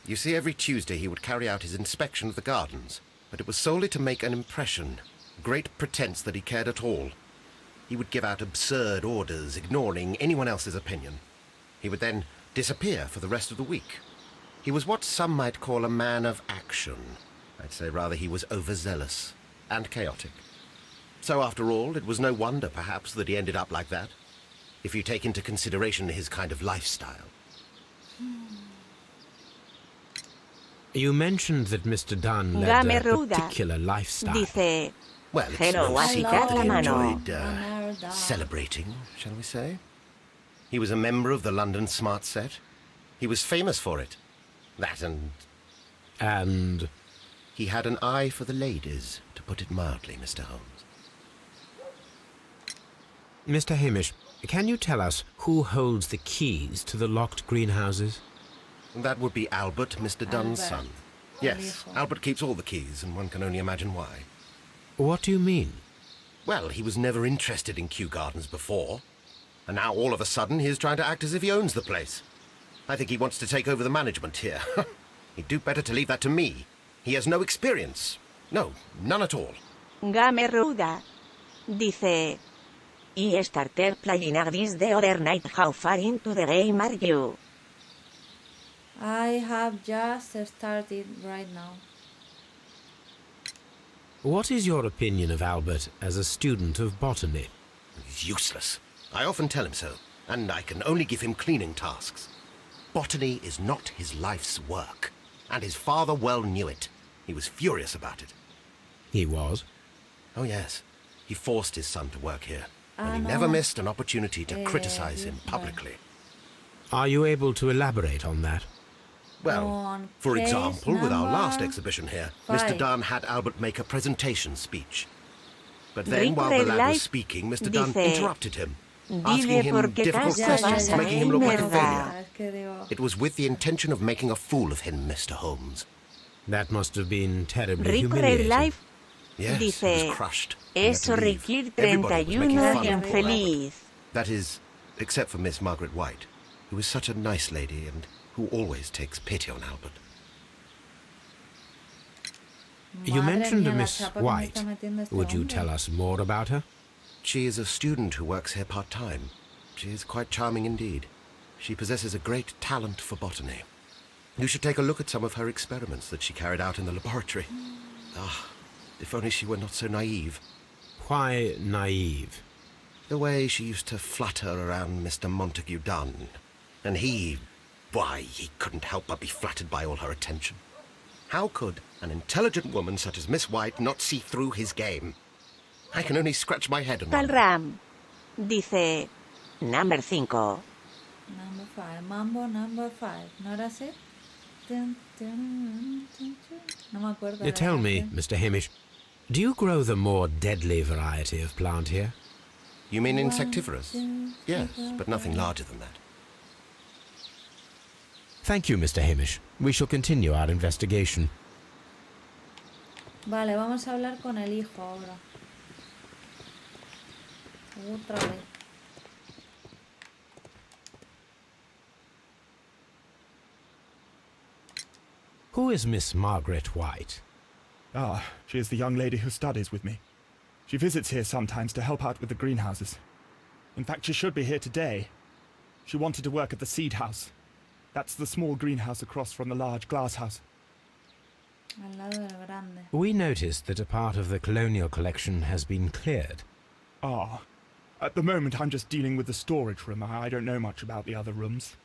You see, every Tuesday he would carry out his inspection of the gardens, but it was solely to make an impression, great pretense that he cared at all. He would give out absurd orders, ignoring anyone else's opinion. He would then disappear for the rest of the week. He was what some might call a man of action. I'd say rather he was overzealous and chaotic. So after all, it was no wonder, perhaps, that he ended up like that, if you take into consideration his kind of lifestyle. You mentioned that Mr. Dunn led Game a ruda. particular lifestyle. Dice, Well, it's Hello, no I secret love that he la mano. enjoyed celebrating, shall we say. He was a member of the London Smart Set. He was famous for it. That And he had an eye for the ladies, to put it mildly, Mr. Holmes. Mr. Hamish, can you tell us who holds the keys to the locked greenhouses? That would be Albert, Mr. Dunn's Albert. son. Yes, Albert keeps all the keys, and one can only imagine why. What do you mean? Well, he was never interested in Kew Gardens before. And now all of a sudden he is trying to act as if he owns the place. I think he wants to take over the management here. He'd do better to leave that to me. He has no experience. No, none at all. Game ruda. Dice, y starter playing this the other night. How far into the game are you? I have just started right now. What is your opinion of Albert as a student of botany? He's useless. I often tell him so, and I can only give him cleaning tasks. Botany is not his life's work, and his father well knew it. He was furious about it. He was. Oh, yes. He forced his son to work here, and he no. never missed an opportunity to criticize him publicly. Are you able to elaborate on that? Well, On for case example, with our last number exhibition here, 5. Mr. Dunn had Albert make a presentation speech. But then, Drink while the red lad light, was speaking, Mr. Dunn dice, interrupted him, "Dime asking him por qué difficult casa questions, vas a making him look like a merda." failure. Es que digo, It was with the intention of making a fool of him, Mr. Holmes. That must have been terribly Rick Red humiliating. Life Yes, he dice, was crushed. He had eso to leave. requiere Everybody was making 31 fun of poor Albert. infeliz. That is, except for Miss Margaret White, who is such a nice lady and who always takes pity on Albert. You madre mentioned mía, a la Miss chapa que me White. está metiendo este Would you hombre. tell us more about her? She is a student who works here part-time. She is quite charming indeed. She possesses a great talent for botany. You should take a look at some of her experiments that she carried out in the laboratory. Ah, if only she were not so naive. Why naive? The way she used to flutter around Mr. Montague Dunn. And he couldn't help but be flattered by all her attention. How could an intelligent woman such as Miss White not see through his game? I can only scratch my head and Tal wonder. Ram. Dice, number 5. Number 5, Mambo number 5, ¿no era así? No me acuerdo. de Tell la me, canción. Mr. Hamish, do you grow the more deadly variety of plant here? You mean insectivorous? Yes, but nothing larger than that. Thank you, Mr. Hamish. We shall continue our investigation. Vale, vamos a hablar con el hijo ahora. Otra vez. Who is Miss Margaret White? Ah, she is the young lady who studies with me. She visits here sometimes to help out with the greenhouses. In fact, she should be here today. She wanted to work at the seed house. That's the small greenhouse across from the large glass house. Al lado del grande. We noticed that a part of the colonial collection has been cleared. Ah, at the moment I'm just dealing with the storage room. I don't know much about the other rooms.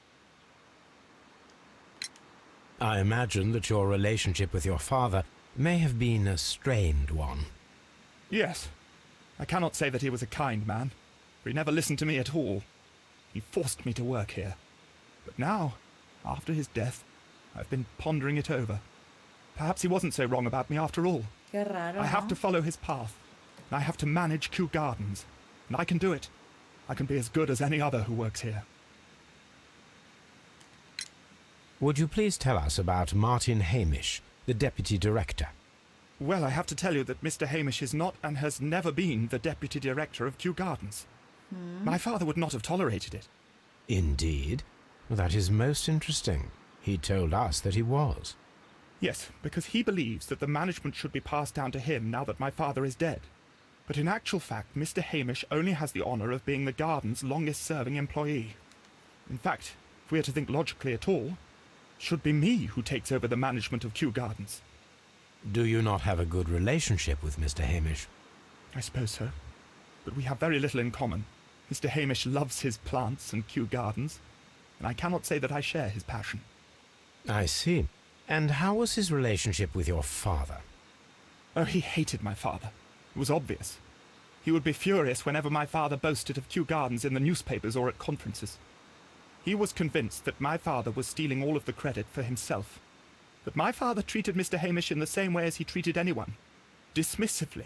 I imagine that your relationship with your father may have been a strained one. Yes. I cannot say that he was a kind man, for he never listened to me at all. He forced me to work here. But now, after his death, I've been pondering it over. Perhaps he wasn't so wrong about me after all. Qué raro, I have ¿no? to follow his path, and I have to manage Kew Gardens. And I can do it. I can be as good as any other who works here. Would you please tell us about Martin Hamish, the Deputy Director? Well, I have to tell you that Mr. Hamish is not and has never been the Deputy Director of Kew Gardens. My father would not have tolerated it. Indeed? That is most interesting. He told us that he was. Yes, because he believes that the management should be passed down to him now that my father is dead. But in actual fact, Mr. Hamish only has the honour of being the garden's longest-serving employee. In fact, if we are to think logically at all, it should be me who takes over the management of Kew Gardens. Do you not have a good relationship with Mr. Hamish? I suppose so. But we have very little in common. Mr. Hamish loves his plants and Kew Gardens, and I cannot say that I share his passion. I see. And how was his relationship with your father? Oh, he hated my father. It was obvious. He would be furious whenever my father boasted of Kew Gardens in the newspapers or at conferences. He was convinced that my father was stealing all of the credit for himself. But my father treated Mr. Hamish in the same way as he treated anyone. Dismissively.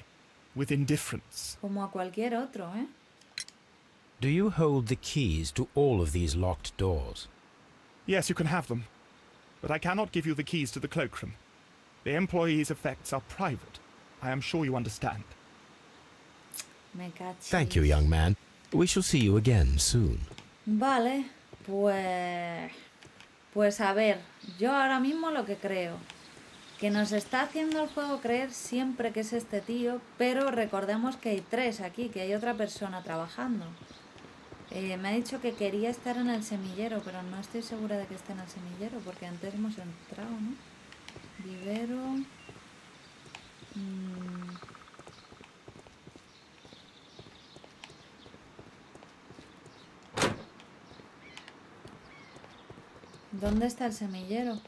With indifference. Como a cualquier otro, ¿eh? Do you hold the keys to all of these locked doors? Yes, you can have them. But I cannot give you the keys to the cloakroom. The employees' effects are private. I am sure you understand. Me cachis. Thank you, young man. We shall see you again soon. Vale, pues a ver, yo ahora mismo lo que creo, que nos está haciendo el juego creer siempre que es este tío, pero recordemos que hay tres aquí, que hay otra persona trabajando. Me ha dicho que quería estar en el semillero, pero no estoy segura de que esté en el semillero, porque antes hemos entrado, ¿no? Vivero... ¿Dónde está el semillero?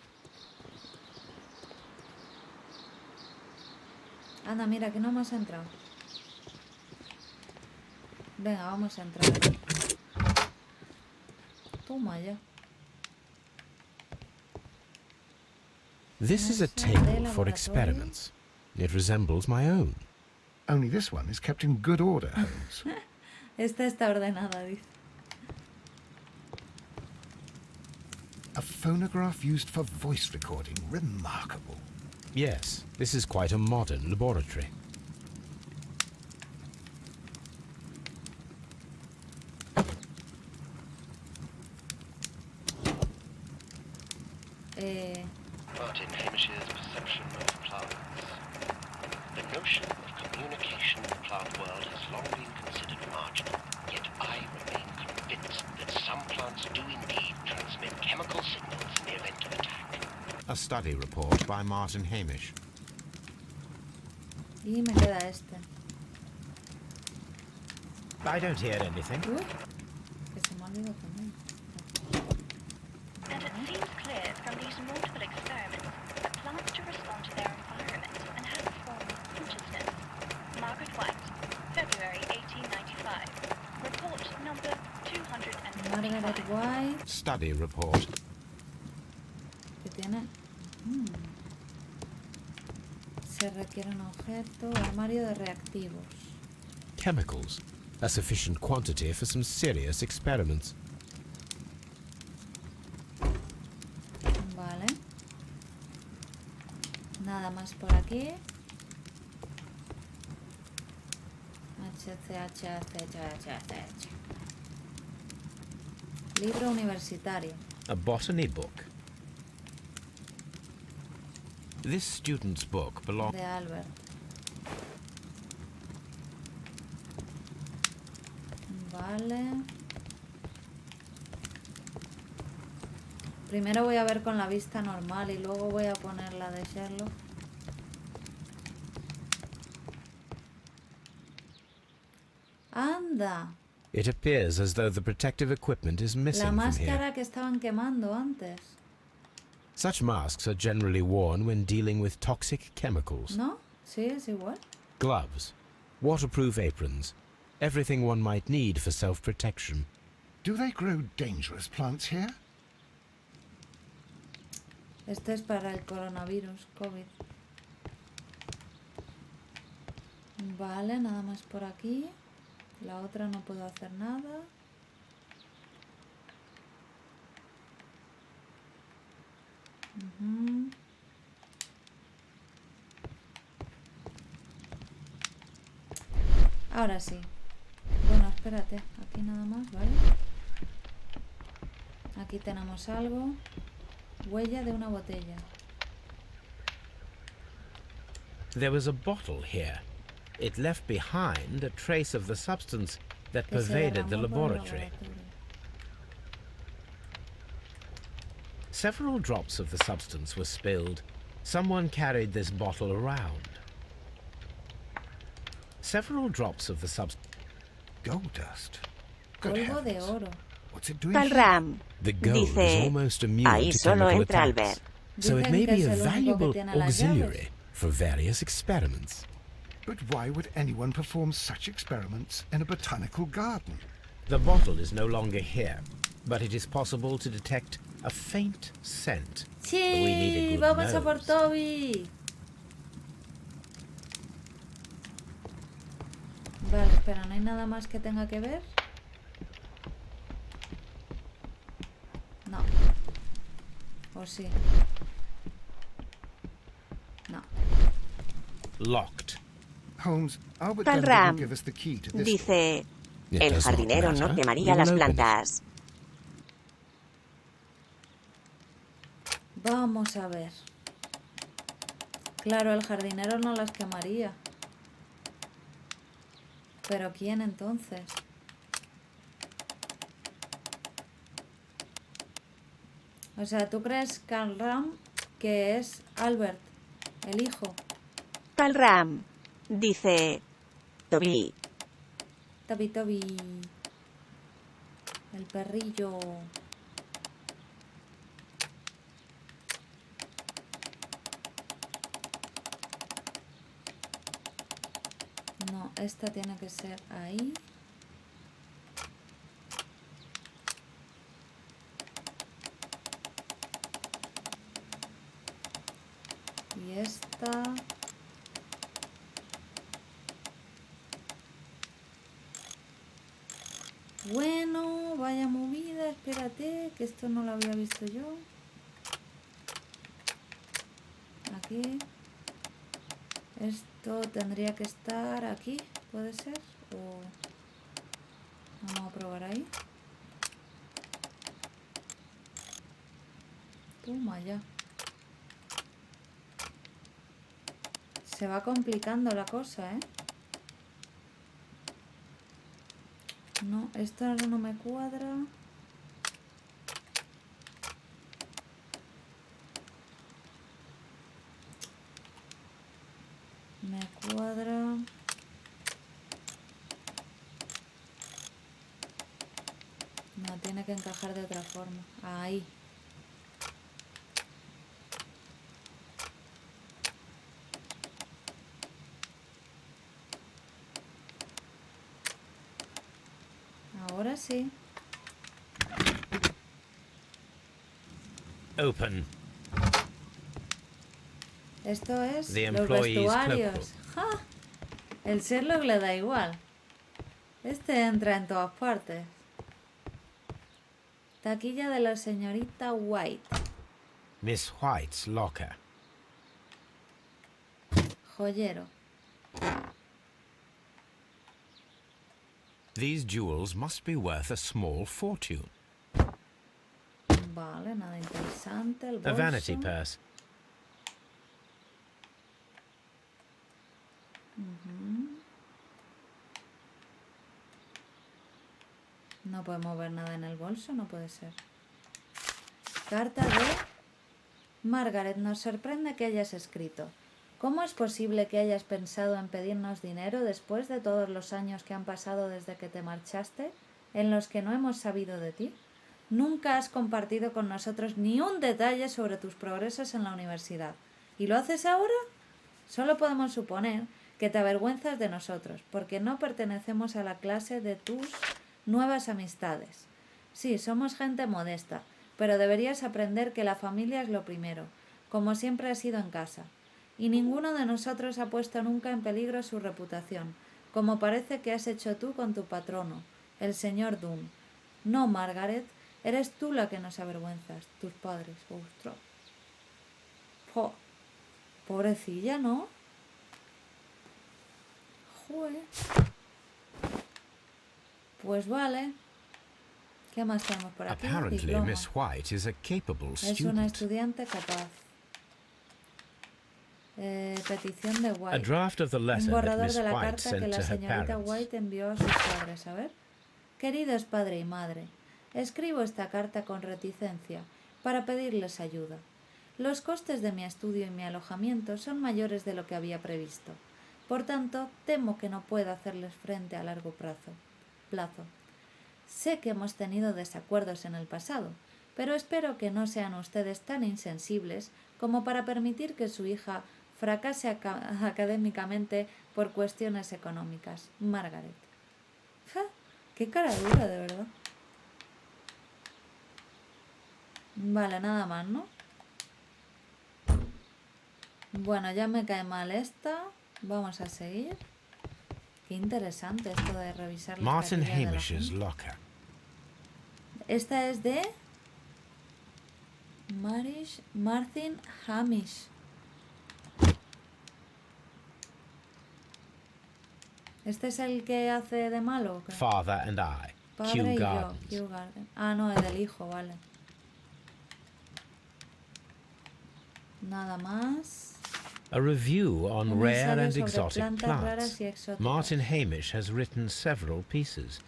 Anda, mira, que no hemos entrado. Venga, vamos a entrar. Toma ya. This is a Mesa de table for laboratorio. experiments. It resembles my own. Only this one is kept in good order, Holmes. Esta está ordenada, dice. A phonograph used for voice recording. Remarkable. Yes, this is quite a modern laboratory. Martin Hamish's perception of plants. The notion of communication in the plant world has long been considered marginal, yet I remain convinced that some plants do indeed transmit chemical signals in the event of attack. A study report by Martin Hamish. Y me queda este. I don't hear anything. Uy, que se me ha olvidado poner. And it seems clear from these multiple experiments that plants do respond to their environment and have a form of consciousness. Margaret White, February 1895. Report number 245. Margaret White, Study report. que tiene... Se requiere un objeto, armario de reactivos. Chemicals. a sufficient quantity for some serious experiments. Vale. Nada más por aquí. HCHCHCH. Libro universitario. A botany book. This student's book belongs... De Albert. Vale. Primero voy a ver con la vista normal y luego voy a poner la de Sherlock. ¡Anda! It appears as though the protective equipment is missing La from máscara here. que estaban quemando antes. Such masks are generally worn when dealing with toxic chemicals. ¿No? Sí, es igual. Gloves, waterproof aprons, everything one might need for self-protection. Do they grow dangerous plants here? Esto es para el coronavirus, COVID. Vale, nada más por aquí. La otra no puedo hacer nada. Ujú. Ahora sí. Bueno, espérate. Aquí nada más, ¿vale? Aquí tenemos algo. Huella de una botella. There was a bottle here. It left behind a trace of the substance that Que se pervaded the derramó por el laboratory. laboratorio. Several drops of the substance were spilled. Someone carried this bottle around. Several drops of the substance. Gold dust. Good Polvo de heavens. oro. What's it doing Tal here? Ram. The gold is Dice, almost immune ahí to solo chemical entra attacks, Albert. so it Dicen may que be es a el único que valuable tiene las auxiliary llaves. for various experiments. But why would anyone perform such experiments in a botanical garden? The bottle is no longer here, but it is possible to detect a faint scent. We need a ¡Sí! good ¡Vamos a por nose. Toby! Vale, espera, ¿no hay nada más que tenga que ver? No. ¿O sí? No. Locked. Holmes, Albert Tal Dunn Ram. didn't give us the key to this. Dice, It el does not jardinero no matter. quemaría We las will open it. plantas. Vamos a ver. Claro, el jardinero no las quemaría. ¿Pero quién entonces? O sea, ¿tú crees, Carl Ram, que es Albert, el hijo? Tal Ram. Dice, Toby. Toby Toby. El perrillo. No, esta tiene que ser ahí. Y esta. Bueno, vaya movida, espérate, que esto no lo había visto yo. Aquí. Esto tendría que estar aquí, ¿puede ser? O vamos a probar ahí. Toma ya. Se va complicando la cosa, ¿eh? No, esto no me cuadra. Me cuadra. No, tiene que encajar de otra forma. Ahí. Ahora sí. Open. Esto es The los employee's vestuarios. ¡Ja! El Sherlock le da igual. Este entra en todas partes. Taquilla de la señorita White. Miss White's locker. Joyero. These jewels must be worth a small fortune. Vale, nada interesante. El A bolso. vanity purse. No podemos ver nada en el bolso, no puede ser. Carta de Margaret, nos sorprende que hayas escrito. ¿Cómo es posible que hayas pensado en pedirnos dinero después de todos los años que han pasado desde que te marchaste, en los que no hemos sabido de ti? Nunca has compartido con nosotros ni un detalle sobre tus progresos en la universidad. ¿Y lo haces ahora? Solo podemos suponer que te avergüenzas de nosotros, porque no pertenecemos a la clase de tus nuevas amistades. Sí, somos gente modesta, pero deberías aprender que la familia es lo primero, como siempre ha sido en casa. Y ninguno de nosotros ha puesto nunca en peligro su reputación, como parece que has hecho tú con tu patrono, el señor Doom. No, Margaret, eres tú la que nos avergüenzas, tus padres. ¡Ostras! ¡Jo! Pobrecilla, ¿no? ¡Joder! Pues vale. ¿Qué más tenemos por aquí? Apparently, Diploma. Miss White is a capable Es una student. estudiante capaz. Petición de A White. draft of the Un letter that borrador Miss de la White carta que sent la to her señorita parents. White envió a sus padres. A ver. Queridos padre y madre, escribo esta carta con reticencia para pedirles ayuda. Los costes de mi estudio y mi alojamiento son mayores de lo que había previsto. Por tanto, temo que no pueda hacerles frente a largo plazo. Sé que hemos tenido desacuerdos en el pasado, pero espero que no sean ustedes tan insensibles como para permitir que su hija fracase académicamente por cuestiones económicas. Margaret. ¡Ja! ¡Qué cara dura, de verdad! Vale, nada más, ¿no? Bueno, ya me cae mal esta. Vamos a seguir. Qué interesante esto de revisar las Martin cartillas de la Hamish's gente. locker. Esta es de Martin Hamish. ¿Este es el que hace de malo? ¿O qué? Father and I. Padre Kew y yo, Gardens. Kew Garden. Ah, no, es del hijo, vale. Nada más. A review on Un rare ensayo and sobre exotic plantas plants. raras y exóticas. Martin Hamish has written several pieces.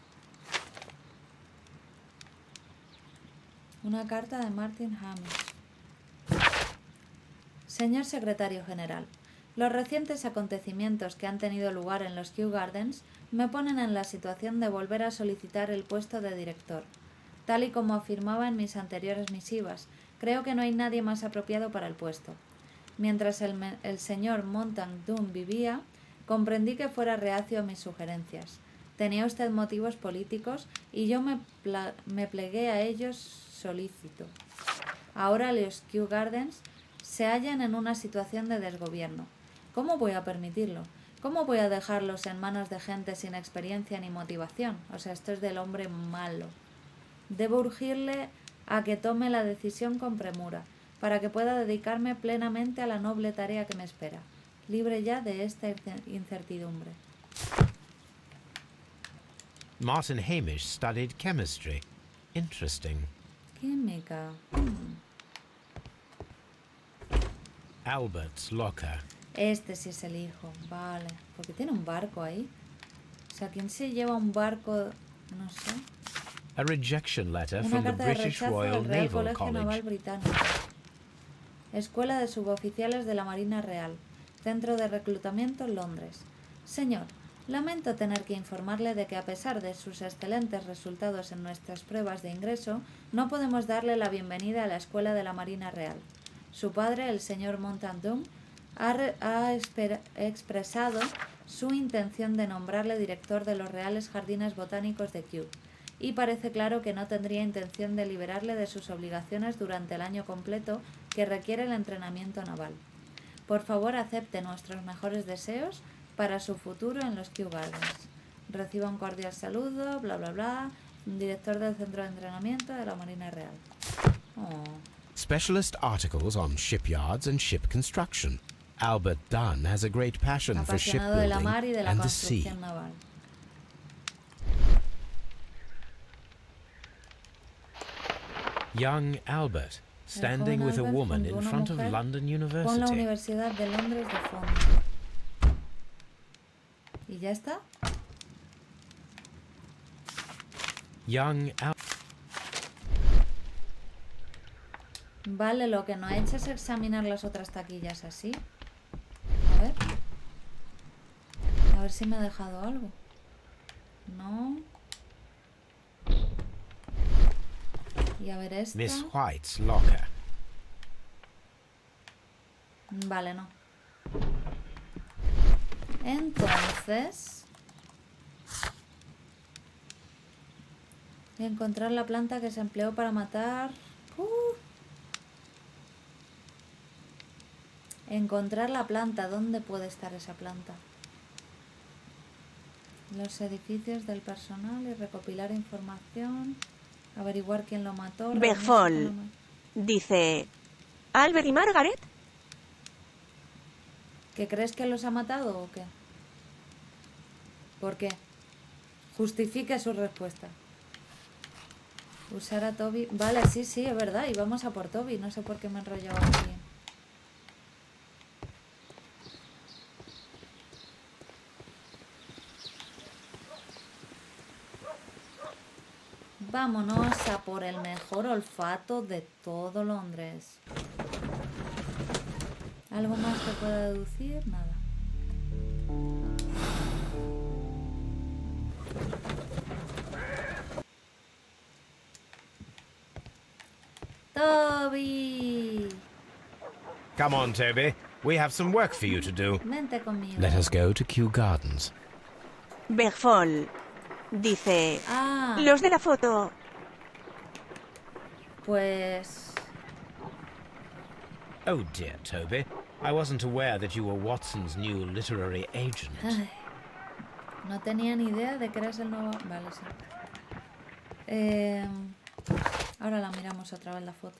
Una carta de Martin Hamish. Señor Secretario General, los recientes acontecimientos que han tenido lugar en los Kew Gardens me ponen en la situación de volver a solicitar el puesto de director. Tal y como afirmaba en mis anteriores misivas, creo que no hay nadie más apropiado para el puesto. Mientras el señor Montague Doom vivía, comprendí que fuera reacio a mis sugerencias. Tenía usted motivos políticos y yo me plegué a ellos solícito. Ahora los Kew Gardens se hallan en una situación de desgobierno. ¿Cómo voy a permitirlo? ¿Cómo voy a dejarlos en manos de gente sin experiencia ni motivación? O sea, esto es del hombre malo. Debo urgirle a que tome la decisión con premura, para que pueda dedicarme plenamente a la noble tarea que me espera, libre ya de esta incertidumbre. Martin Hamish studied chemistry. Interesting. Química. Albert's locker. Este sí es el hijo, vale. Porque tiene un barco ahí. O sea, ¿quién se lleva un barco? No sé. A rejection letter Una from the carta de British rechazo Royal del Real Naval Colegio Naval College. Británico. Escuela de Suboficiales de la Marina Real. Centro de Reclutamiento, Londres. Señor, lamento tener que informarle de que a pesar de sus excelentes resultados en nuestras pruebas de ingreso, no podemos darle la bienvenida a la Escuela de la Marina Real. Su padre, el señor Montague Doom, ha expresado su intención de nombrarle director de los Reales Jardines Botánicos de Kew, y parece claro que no tendría intención de liberarle de sus obligaciones durante el año completo que requiere el entrenamiento naval. Por favor, acepte nuestros mejores deseos para su futuro en los Kew Gardens. Reciba un cordial saludo, bla bla bla. Director del centro de entrenamiento de la Marina Real. Oh. Specialist articles on shipyards and ship construction. Albert Dunn has a great passion for Apasionado de la shipbuilding mar y de la and the sea. construcción naval. Young Albert, standing joven with a Albert woman junto a in una front of mujer London Con la University. Universidad de Londres de fondo. ¿Y ya está? Young Albert. Vale, lo que no he hecho es examinar las otras taquillas así. A ver. A ver si me he dejado algo. No. Y a ver esta. Miss White's locker. Vale, no. Entonces... encontrar la planta que se empleó para matar... Encontrar la planta. ¿Dónde puede estar esa planta? Los edificios del personal y recopilar información. Averiguar quién lo mató. Berfol dice... ¿Albert y Margaret? ¿Que crees que los ha matado o qué? ¿Por qué? Justifique su respuesta. Usar a Toby... Vale, sí, es verdad. Y vamos a por Toby. No sé por qué me he enrollado aquí. Vámonos a por el mejor olfato de todo Londres. ¿Algo más que pueda deducir? Nada. Toby. Come on, Toby. We have some work for you to do. Vente conmigo. Let us go to Kew Gardens. Berfol dice... Ah, Los de la foto. pues... Oh dear, Toby. I wasn't aware that you were Watson's new literary agent. Ay, no tenía ni idea de que eras el nuevo... Vale, sí. Ahora la miramos otra vez la foto.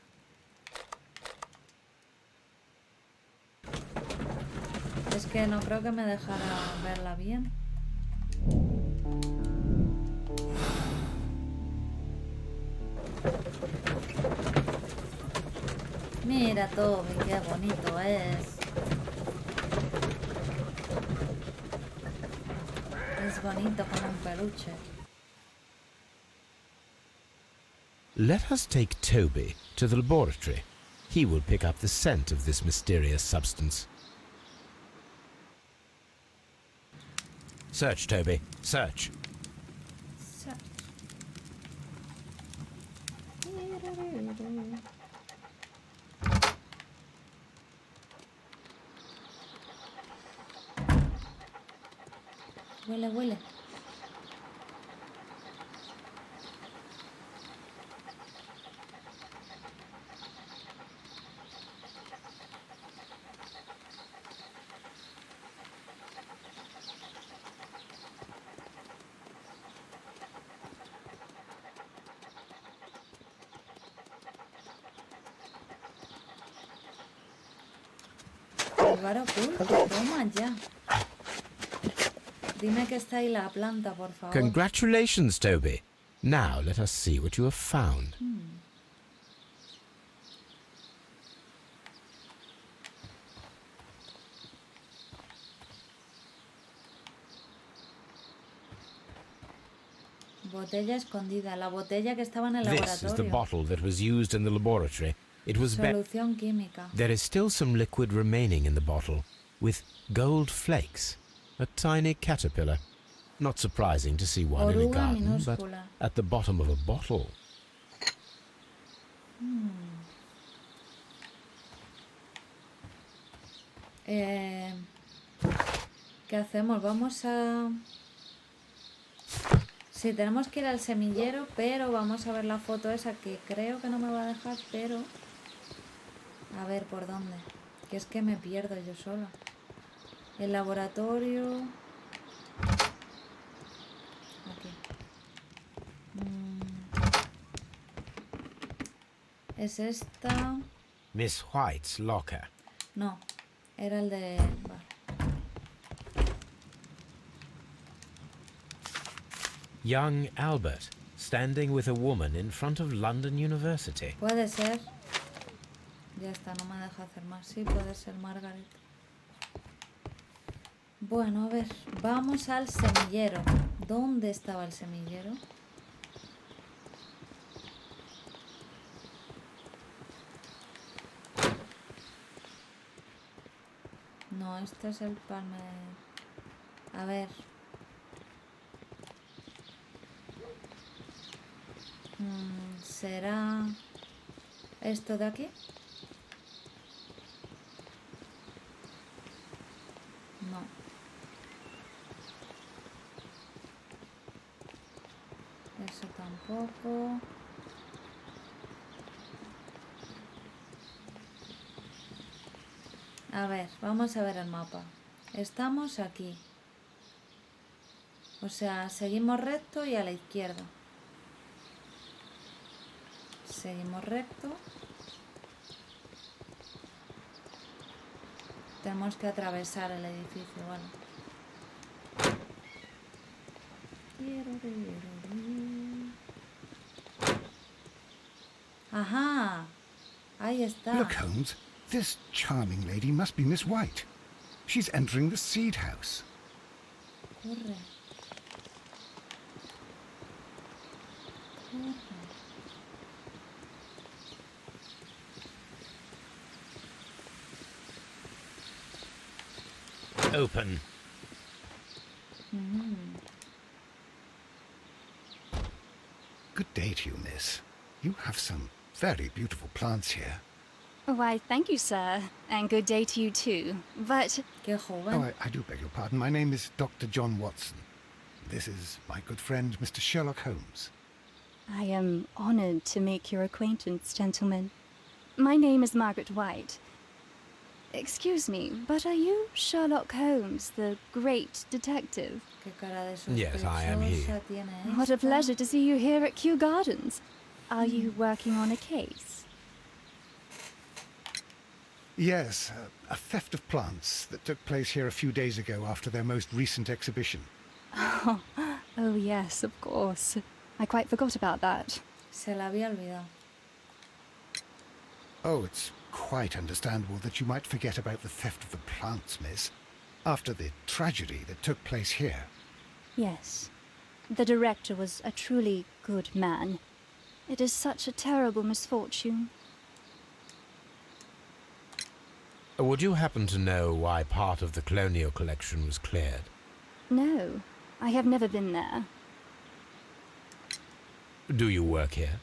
Es que no creo que me dejara verla bien. Mira, Toby, qué bonito es. Es bonito como un peluche. Let us take Toby to the laboratory. He will pick up the scent of this mysterious substance. Search, Toby. Search. Huele, huele. Lugar oculto, toma ya. Dime que está ahí la planta, por favor. Congratulations, Toby. Now let us see what you have found. Botella escondida, la botella que estaba en el This is the laboratorio. bottle that was used in the laboratory. It was Solución química. There is still some liquid remaining in the bottle, with gold flakes. A tiny caterpillar. Not surprising to see one in a Oruga garden, but minúscula. at the bottom of a bottle. ¿Qué hacemos? Vamos a... Sí, tenemos que ir al semillero, pero vamos a ver la foto esa que creo que no me va a dejar, pero... A ver, ¿por dónde? Que es que me pierdo yo sola. El laboratorio... Aquí. Es esta. Miss White's locker. No, era el de... Vale. Young Albert, standing with a woman in front of London University. Puede ser. Ya está, no me deja hacer más. Sí, puede ser Margaret. Bueno, a ver, vamos al semillero. ¿Dónde estaba el semillero? No, este es el palme... A ver. ¿Será esto de aquí? No. Eso tampoco. A ver, vamos a ver el mapa. Estamos aquí. O sea, seguimos recto y a la izquierda. Seguimos recto. Tenemos que atravesar el edificio, ¿vale? Ajá. Ahí está. Look, Holmes. This charming lady must be Miss White. She's entering the seed house. Corre. Corre. Open. Good day to you, miss. You have some very beautiful plants here. Why, thank you, sir. And good day to you too. But Qué joven. Oh, I do beg your pardon. My name is Dr. John Watson. This is my good friend, Mr. Sherlock Holmes. I am honored to make your acquaintance, gentlemen. My name is Margaret White. Excuse me, but are you Sherlock Holmes, the great detective? Qué cara de Yes, I am he. sospechosa tiene What a esta. pleasure to see you here at Kew Gardens. Are you working on a case? Yes, a theft of plants that took place here a few days ago after their most recent exhibition. Oh, yes, of course. I quite forgot about that. Se la había olvidado. Oh, it's quite understandable that you might forget about the theft of the plants, miss, after the tragedy that took place here. Yes. The director was a truly good man. It is such a terrible misfortune. Would you happen to know why part of the colonial collection was cleared? No, I have never been there. Do you work here?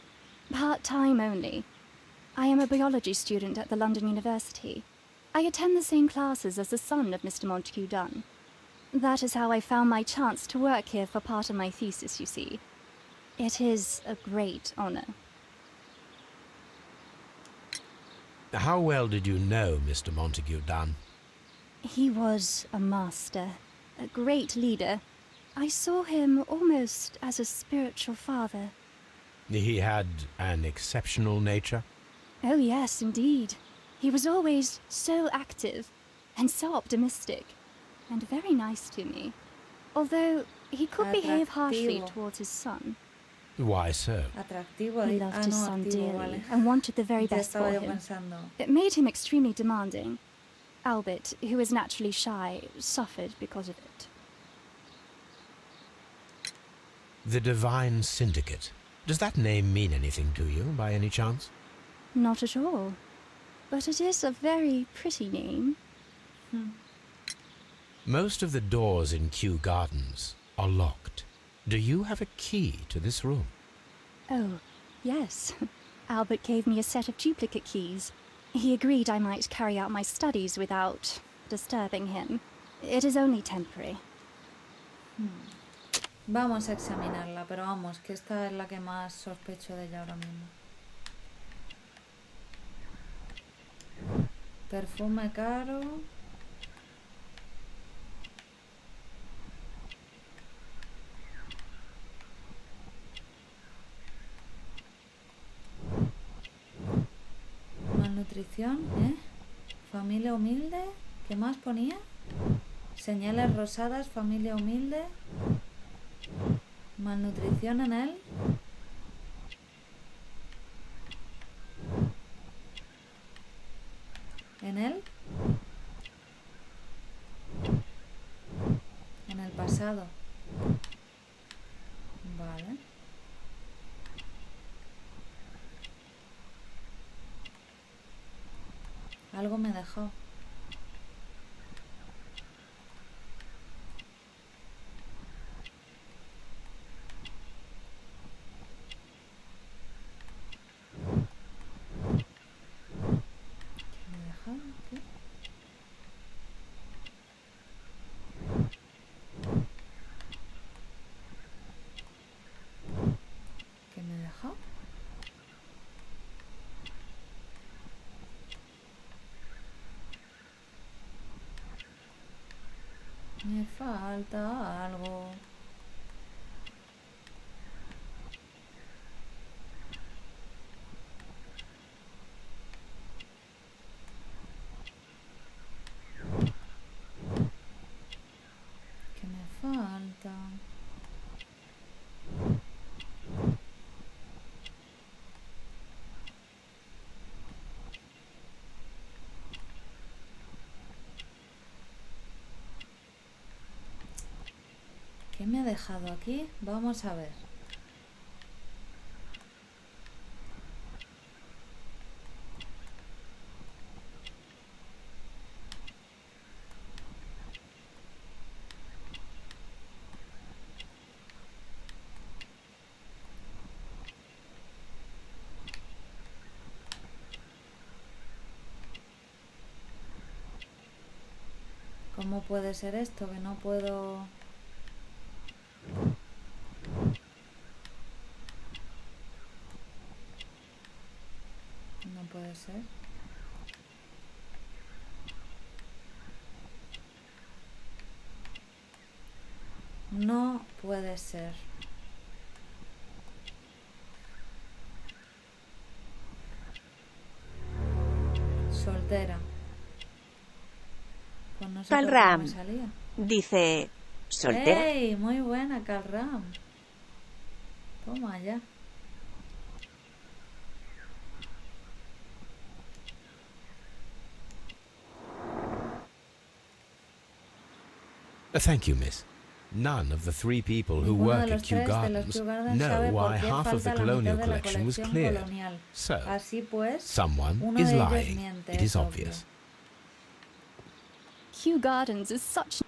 Part-time only. I am a biology student at the London University. I attend the same classes as the son of Mr. Montague Dunn. That is how I found my chance to work here for part of my thesis, you see. It is a great honor. How well did you know Mr. Montague Dunn? He was a master, a great leader. I saw him almost as a spiritual father. He had an exceptional nature? Oh yes, indeed. He was always so active and so optimistic and very nice to me. Although he could behave harshly Atractivo. towards his son. Why so? Atractivo. He loved his son activo, dearly vale. and wanted the very Ya best estaba for yo him. pensando. It made him extremely demanding. Albert, who is naturally shy, suffered because of it. The Divine Syndicate. Does that name mean anything to you, by any chance? Not at all. But it is a very pretty name. Most of the doors in Kew Gardens are locked. Do you have a key to this room? Oh, yes. Albert gave me a set of duplicate keys. He agreed I might carry out my studies without disturbing him. It is only temporary. Vamos a examinarla, pero vamos, que esta es la que más sospecho de ella ahora mismo. Perfume caro. Malnutrición, ¿eh? Familia humilde. ¿Qué más ponía? Señales rosadas, familia humilde. Malnutrición en él. ¿En él? En el pasado. Vale. Algo me dejó. ¿Qué me dejó? ¿Qué? ¿Qué me dejó? Me falta algo. ¿Qué me falta? ¿Qué me ha dejado aquí? Vamos a ver. ¿Cómo puede ser esto? Que no puedo... No puede ser. No puede ser. Soltera. Pues no sé por qué no Calram me salía. dice, ¿soltera? ¡Ey! Muy buena, Calram. Toma ya. Thank you, miss. None of the three people who Ninguno de work los at Kew tres de los Gardens Kew Gardens know sabe por why qué half of the falta la mitad colonial de la collection was colección cleared. colonial. So, Así pues, someone uno is de ellos lying. miente, It es is obvio. obvious. Kew Gardens is such...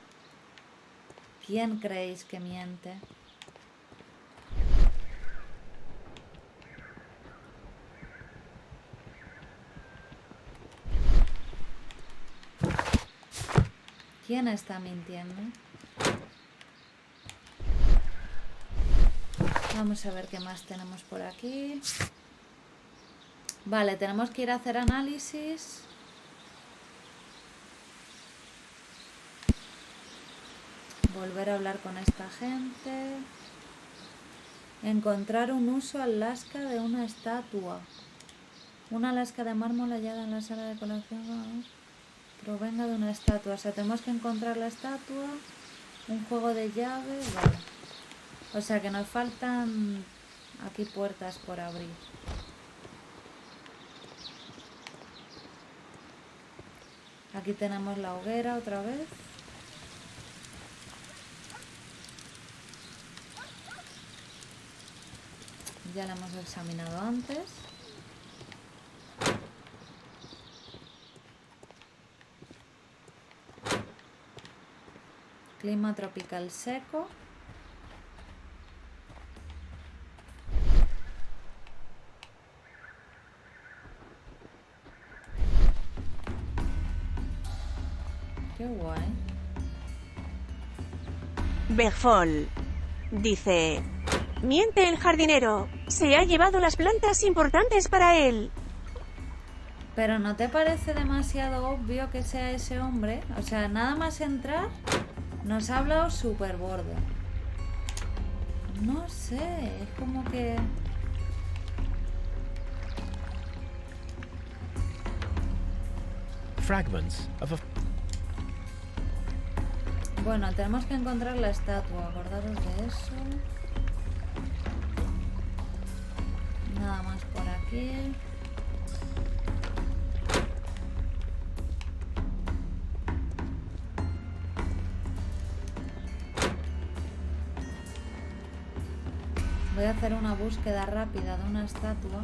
¿Quién creéis que miente? ¿Quién está mintiendo? Vamos a ver qué más tenemos por aquí. Vale, tenemos que ir a hacer análisis. Volver a hablar con esta gente. Encontrar un uso al lasca de una estatua. Una lasca de mármol hallada en la sala de colección provenga de una estatua. O sea, tenemos que encontrar la estatua. Un juego de llaves. Vale. O sea que nos faltan aquí puertas por abrir. Aquí tenemos la hoguera otra vez. Ya la hemos examinado antes. Clima tropical seco. Qué guay. Berfol dice, miente el jardinero, se ha llevado las plantas importantes para él. Pero ¿no te parece demasiado obvio que sea ese hombre? O sea, nada más entrar, nos ha hablado súper borde. No sé, es como que... fragments of a... Bueno, tenemos que encontrar la estatua. Acordaros de eso. Nada más por aquí. Voy a hacer una búsqueda rápida de una estatua.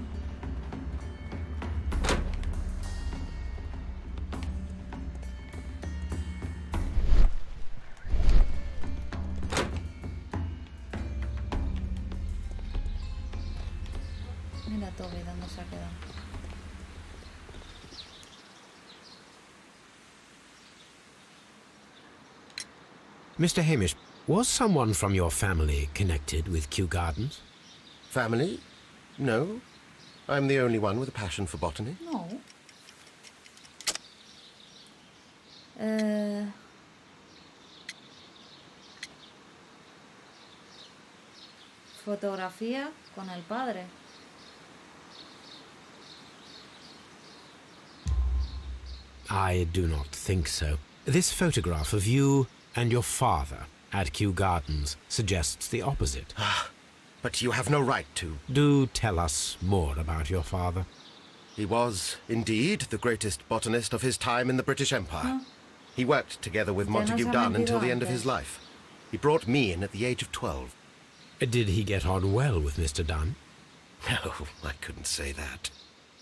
Mira Toby, ¿dónde se ha quedado? Mr. Hamish, was someone from your family connected with Kew Gardens? Family? No. I'm the only one with a passion for botany. No. Fotografía con el padre. I do not think so. This photograph of you and your father at Kew Gardens suggests the opposite. But you have no right to. Do tell us more about your father. He was, indeed, the greatest botanist of his time in the British Empire. He worked together with Montague Dunn until the end of his life. He brought me in at the age of 12. Did he get on well with Mr. Dunn? No, I couldn't say that.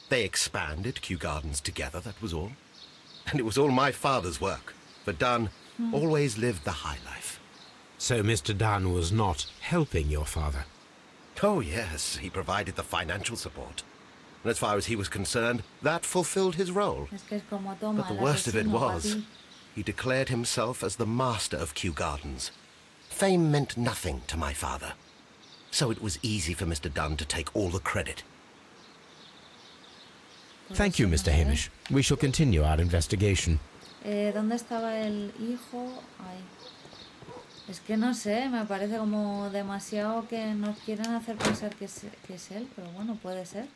They expanded Kew Gardens together, that was all. And it was all my father's work. For Dunn always lived the high life. So Mr. Dunn was not helping your father? Oh, yes, he provided the financial support. And as far as he was concerned, that fulfilled his role. Es que es como toma, But the el worst of it asesino was, para ti. he declared himself as the master of Kew Gardens. Fame meant nothing to my father. So it was easy for Mr. Dunn to take all the credit. Thank you, Mr. Hamish. We shall continue our investigation. ¿Dónde estaba el hijo? Ay. Es que no sé, me parece como demasiado que nos quieren hacer pensar que es él, pero bueno, puede ser.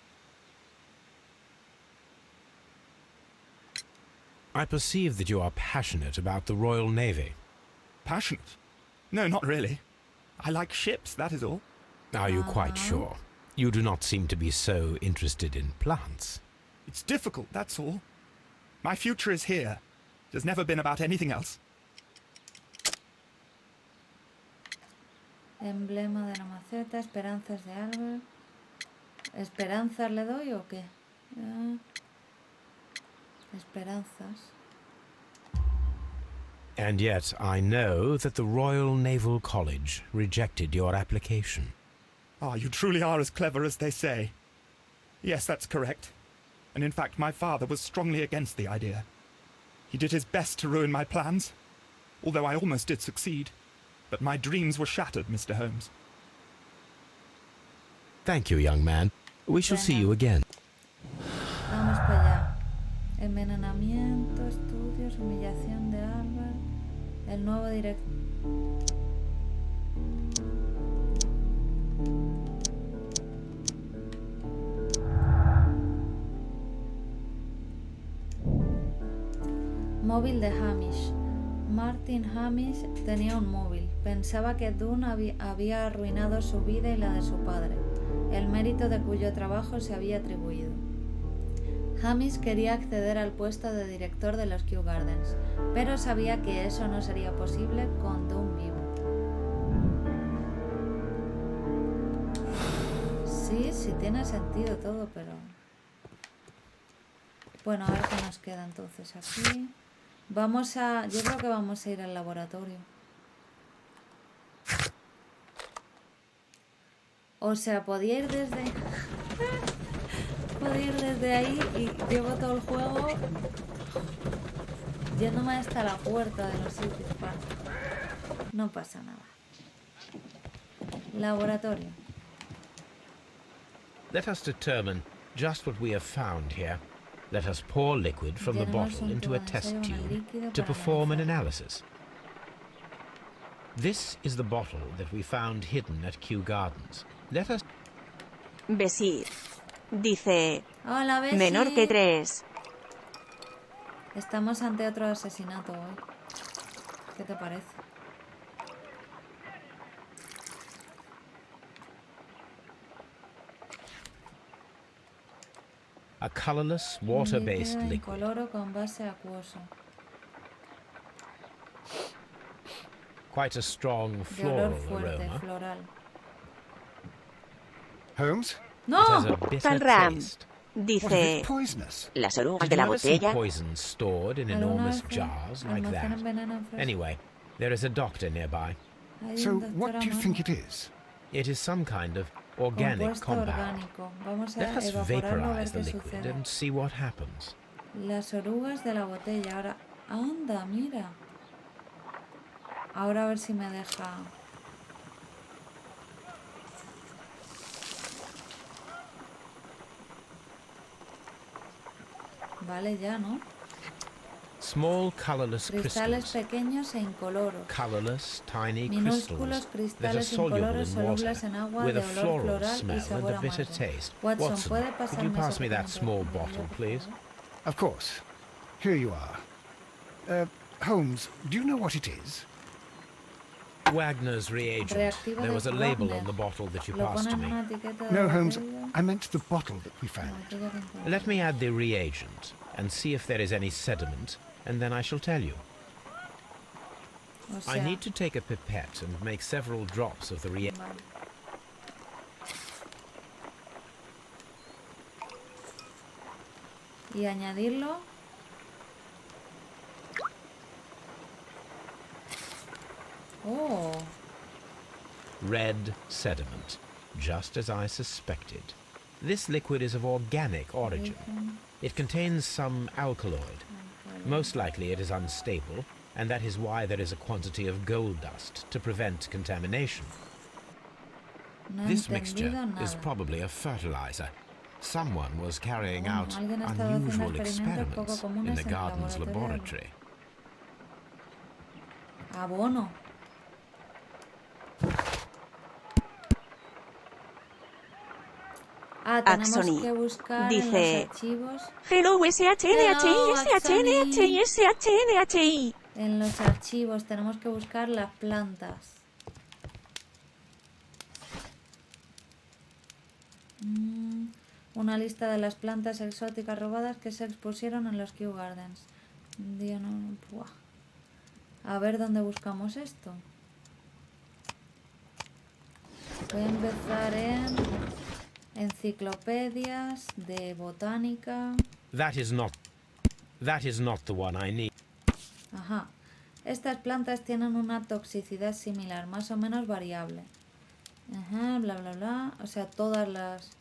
I perceive that you are passionate about the Royal Navy. Passionate? No, not really. I like ships, that is all. Are you quite sure? You do not seem to be so interested in plants. It's difficult, that's all. My future is here. It has never been about anything else. Emblema de la maceta, esperanzas de Albert. ¿Esperanzas le doy o qué? Esperanzas. And yet I know that the Royal Naval College rejected your application. Ah, you truly are as clever as they say. Yes, that's correct. And in fact, my father was strongly against the idea. He did his best to ruin my plans, although I almost did succeed. But my dreams were shattered, Mr. Holmes. Thank you, young man. We shall see you again. Vamos para allá. Envenenamiento, estudios, humillación de Albert. El nuevo director. Móvil de Hamish. Martin Hamish tenía un móvil. Pensaba que Dunn había arruinado su vida y la de su padre, el mérito de cuyo trabajo se había atribuido. Hamish quería acceder al puesto de director de los Kew Gardens, pero sabía que eso no sería posible con Dunn vivo. Sí tiene sentido todo, pero... Bueno, a ver qué nos queda entonces aquí. Yo creo que vamos a ir al laboratorio. O sea, podía ir desde... Podía ir desde ahí y llevo todo el juego yéndome hasta la puerta de los sitios. Vale. No pasa nada. Laboratorio. Let us determine just what we have found here. Let us pour liquid from the bottle into a test tube to perform an analysis. This is the bottle that we found hidden at Kew Gardens. Let us... Bessie. Dice... Hola, Bessie. Menor que 3. Estamos ante otro asesinato hoy. ¿Qué te parece? A colorless, Un water-based líquido liquid. incoloro con base acuoso. Quite a strong De olor floral fuerte, aroma. floral. Holmes, It ¡No! has a bitter Falram. taste. what if Dice, it's poisonous? las orugas Did de you la ever see botella. poison stored in ¿Alguna enormous vez jars like that? almacenan veneno en fresco? Anyway, there is a doctor nearby. Hay So, un doctor what a do you mano. think it is? It is some kind of organic Compuesto compound. orgánico. Vamos a Let us evaporarlo a ver vaporize the qué liquid sucede. and see what happens. Las orugas de la botella. Ahora, anda, mira. Ahora a ver si me deja. Vale, ya, ¿no? Small colorless Cristales crystals. pequeños e incoloros. Colorless, tiny Minúsculos crystals that are cristales soluble incoloros in water, solubles en agua with de a olor floral floral y smell sabor and a bitter amargo. taste. Watson, ¿puede could pasarme you pass ese me that pequeño small botella, bottle, por please? favor? Of course. Here you are. Holmes, do you know what it is? Wagner's reagent. Reactivo There de was a label Wagner. on the bottle that you Lo passed to ponen en me. una etiqueta de No, la Holmes, botella. I meant the bottle that we La found. botella que encontré. Let me add the reagent and see if there is any sediment, and then I shall tell you. O I sea, need to take a pipette and make several drops of the reagent. vale. Y añadirlo. Oh, Red sediment, just as I suspected. This liquid is of organic origin. It contains some alkaloid. Most likely it is unstable, and that is why there is a quantity of gold dust to prevent contamination. no he This mixture entendido is nada. probably a fertilizer. Someone was carrying Bueno, out alguien ha estado haciendo unusual experimentos poco experiments comunes in the en el garden's laboratorio. laboratory. Abono. Ah, tenemos Axoni. que buscar en Dice, los archivos. Hello, Hello, SHNHI. En los archivos tenemos que buscar las plantas. Una lista de las plantas exóticas robadas que se expusieron en los Kew Gardens. Buah. A ver dónde buscamos esto. Voy a empezar en enciclopedias de botánica. That is not the one I need. Ajá. Estas plantas tienen una toxicidad similar, más o menos variable. Ajá, bla bla bla. O sea, todas las...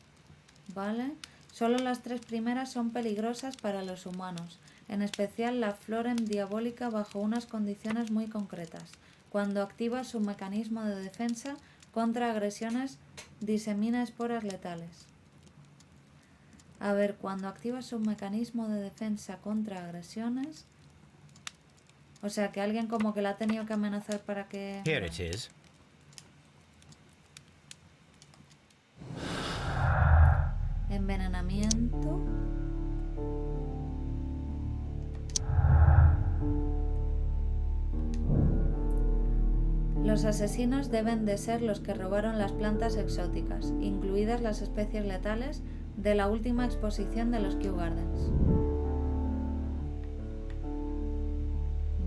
¿Vale? Solo las 3 primeras son peligrosas para los humanos. En especial la Florem diabólica bajo unas condiciones muy concretas. Cuando activa su mecanismo de defensa contra agresiones, disemina esporas letales. A ver, cuando activa su mecanismo de defensa contra agresiones... O sea, que alguien como que la ha tenido que amenazar para que... Here it is. Envenenamiento. Los asesinos deben de ser los que robaron las plantas exóticas, incluidas las especies letales de la última exposición de los Kew Gardens.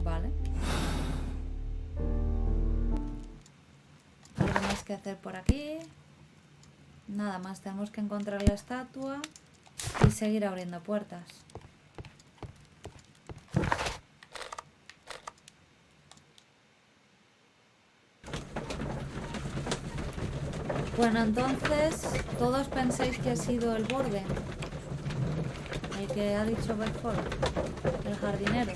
Vale. ¿Algo más que hacer por aquí? Nada más, tenemos que encontrar la estatua y seguir abriendo puertas. Bueno, entonces, todos pensáis que ha sido el borde, el que ha dicho Bedford, el jardinero.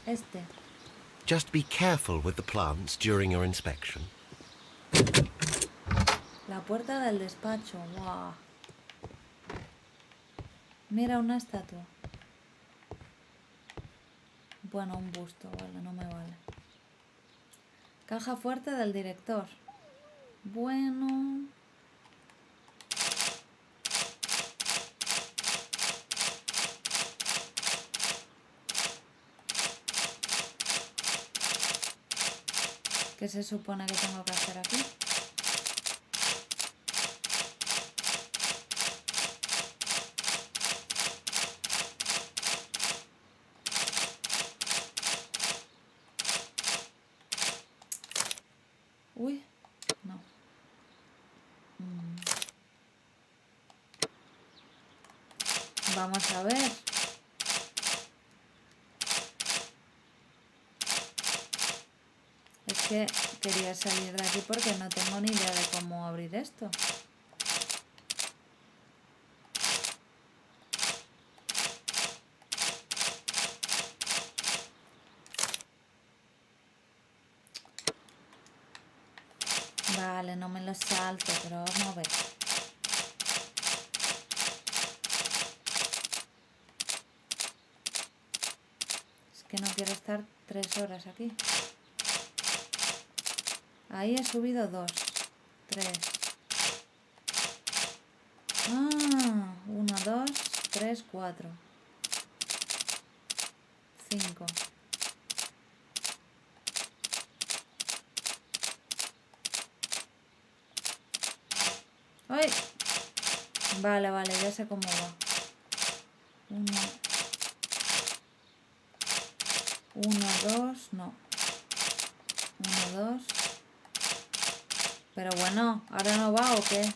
Este. Just be careful with the plants during your inspection. La puerta del despacho. ¡Guau! Mira, una estatua. Bueno, un busto, vale, no me vale. Caja fuerte del director. Bueno. ¿Qué se supone que tengo que hacer aquí? Uy, no. Vamos a ver. Es que quería salir de aquí porque no tengo ni idea de cómo abrir esto. Vale, no me lo salto, pero vamos a ver. Es que no quiero estar 3 horas aquí. Ahí he subido 2, 3. Ah, 1, 2, 3, 4, 5. ¡Ay! Vale, vale, ya sé cómo va. 1, 2, no. 1, 2. Pero bueno, ¿ahora no va o qué?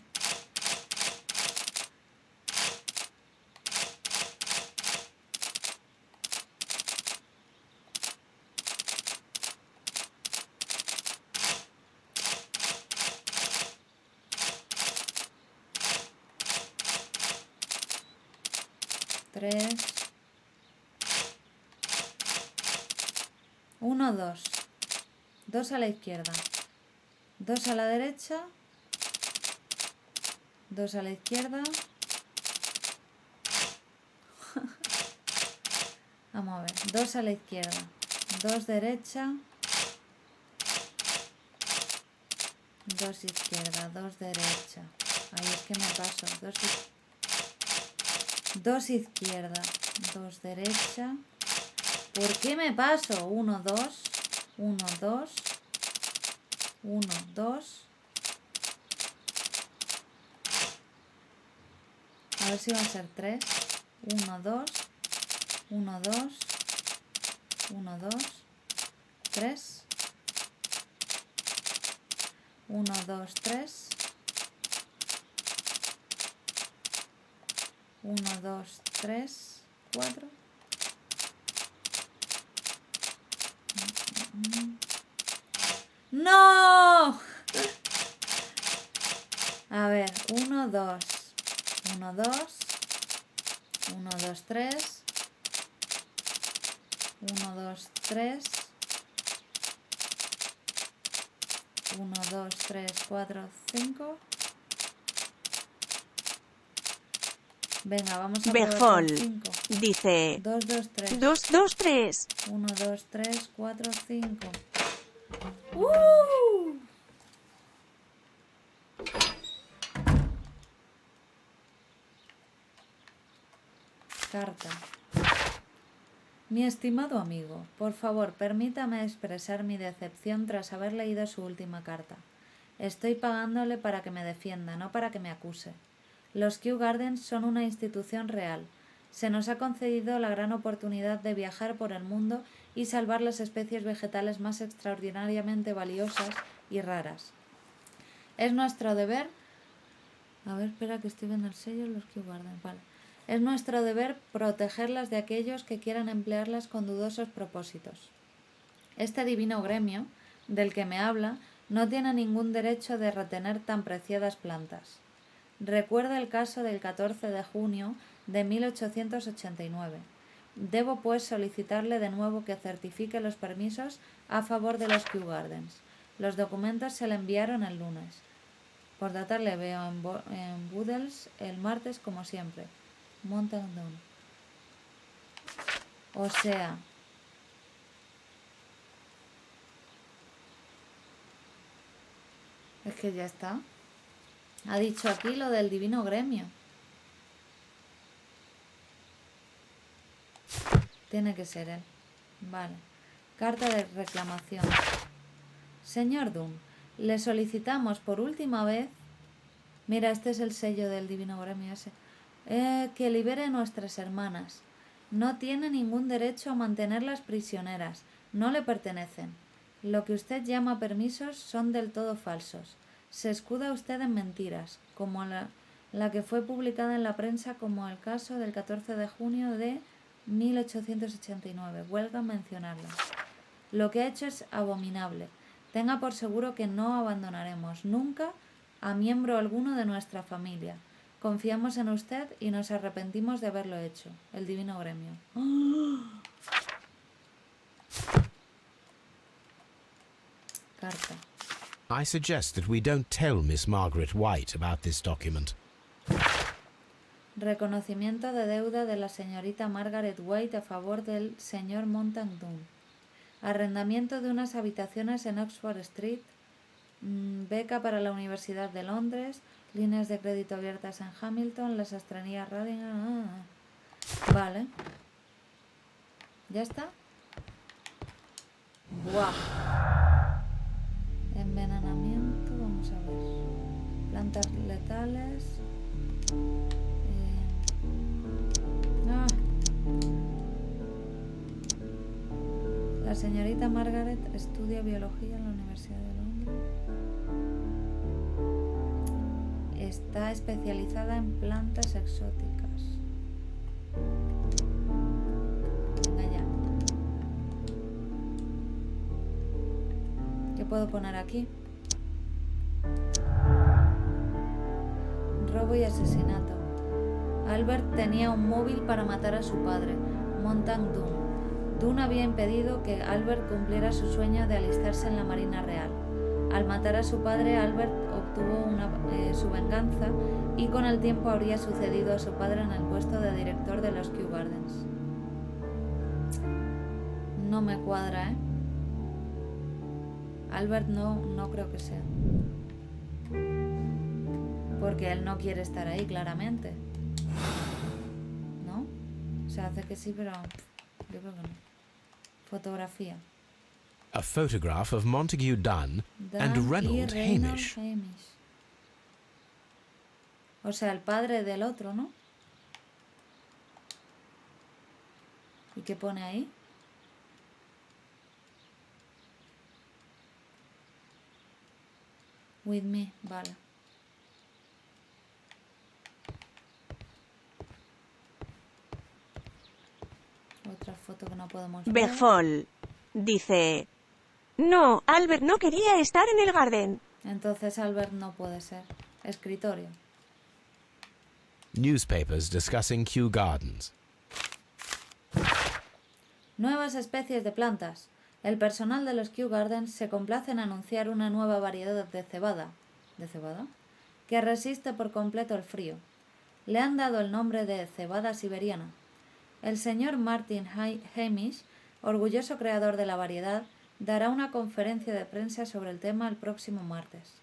Tres. 1, 2. 2 a la izquierda. 2 a la derecha. 2 a la izquierda. Vamos a ver. 2 a la izquierda. 2 derecha. 2 izquierda. 2 derecha. Ahí es que me paso. 2 izquierda. 2 derecha. ¿Por qué me paso? 1, 2. 1, 2. 1, 2. A ver si va a ser 3. 1, 2. 1, 2. 1, 2. 3. 1, 2, 3. 1, 2, 3, 4. ¡No! A ver, 1, 2. 1, 2. 1, 2, 3. 1, 2, 3. 1, 2, 3, 4, 5. Venga, vamos a probar Bejol. con 5. Dice 2, 2, 3. 2, 2, 3. 1, 2, 3, 4, 5. Carta. Mi estimado amigo, por favor, permítame expresar mi decepción tras haber leído su última carta. Estoy pagándole para que me defienda, no para que me acuse. Los Kew Gardens son una institución real. Se nos ha concedido la gran oportunidad de viajar por el mundo y salvar las especies vegetales más extraordinariamente valiosas y raras. Es nuestro deber... A ver, espera que estoy viendo el sello, los Kew Gardens, vale. Es nuestro deber protegerlas de aquellos que quieran emplearlas con dudosos propósitos. Este divino gremio, del que me habla, no tiene ningún derecho de retener tan preciadas plantas. Recuerda el caso del 14 de junio de 1889. Debo pues solicitarle de nuevo que certifique los permisos a favor de los Kew Gardens. Los documentos se le enviaron el lunes. Por data le veo en Boodles el martes como siempre. Mountain Down. O sea... Es que ya está. Ha dicho aquí lo del divino gremio. Tiene que ser él. Vale. Carta de reclamación. Señor Doom, le solicitamos por última vez... Mira, este es el sello del divino gremio ese. Que libere a nuestras hermanas. No tiene ningún derecho a mantenerlas prisioneras. No le pertenecen. Lo que usted llama permisos son del todo falsos. Se escuda usted en mentiras, como la que fue publicada en la prensa como el caso del 14 de junio de 1889. Huelga mencionarlo. Lo que ha hecho es abominable. Tenga por seguro que no abandonaremos nunca a miembro alguno de nuestra familia. Confiamos en usted y nos arrepentimos de haberlo hecho. El divino gremio. ¡Oh! Carta. I suggest that we don't tell Miss Margaret White about this document. Reconocimiento de deuda de la señorita Margaret White a favor del señor Montague Doom. Arrendamiento de unas habitaciones en Oxford Street. Beca para la Universidad de Londres. Líneas de crédito abiertas en Hamilton. Las sastrerías Radigan. Vale. ¿Ya está? ¡Buah! Envenenamiento. Vamos a ver. Plantas letales. La señorita Margaret estudia biología en la Universidad de Londres. Está especializada en plantas exóticas. Venga ya. ¿Qué puedo poner aquí? Robo y asesinato. Albert tenía un móvil para matar a su padre, Montague Doom. Doom había impedido que Albert cumpliera su sueño de alistarse en la Marina Real. Al matar a su padre, Albert obtuvo su venganza y con el tiempo habría sucedido a su padre en el puesto de director de los Kew Gardens. No me cuadra, ¿eh? Albert no creo que sea. Porque él no quiere estar ahí, claramente. ¿No? O sea, hace que sí, pero yo creo que no. Fotografía. A photograph of Montague Dunn and Reynold Hamish. O sea, el padre del otro, ¿no? ¿Y qué pone ahí? With me, vale. Otra foto que no podemos ver. Berfol dice: No, Albert no quería estar en el garden. Entonces Albert no puede ser. Escritorio. Newspapers discussing Kew Gardens. Nuevas especies de plantas. El personal de los Kew Gardens se complace en anunciar una nueva variedad de cebada. ¿De cebada? Que resiste por completo el frío. Le han dado el nombre de cebada siberiana. El señor Martin Hamish, orgulloso creador de la variedad, dará una conferencia de prensa sobre el tema el próximo martes.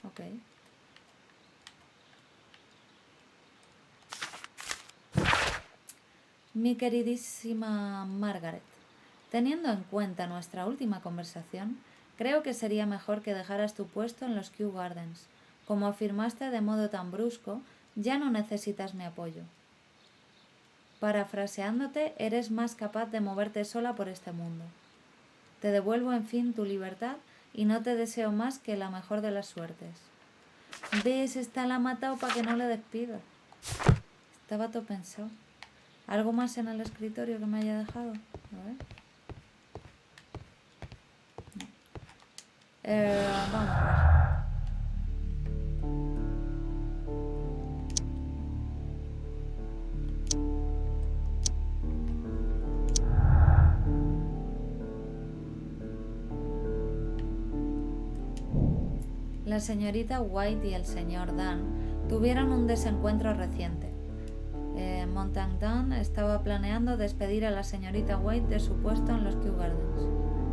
Ok. Mi queridísima Margaret, teniendo en cuenta nuestra última conversación, creo que sería mejor que dejaras tu puesto en los Kew Gardens. Como afirmaste de modo tan brusco, ya no necesitas mi apoyo. Parafraseándote, eres más capaz de moverte sola por este mundo. Te devuelvo, en fin, tu libertad y no te deseo más que la mejor de las suertes. ¿Ves? Esta la ha matado para que no le despida. Estaba todo pensado. ¿Algo más en el escritorio que me haya dejado? A ver. No. Vamos a ver. La señorita White y el señor Dunn tuvieron un desencuentro reciente. Montague Dunn estaba planeando despedir a la señorita White de su puesto en los Kew Gardens.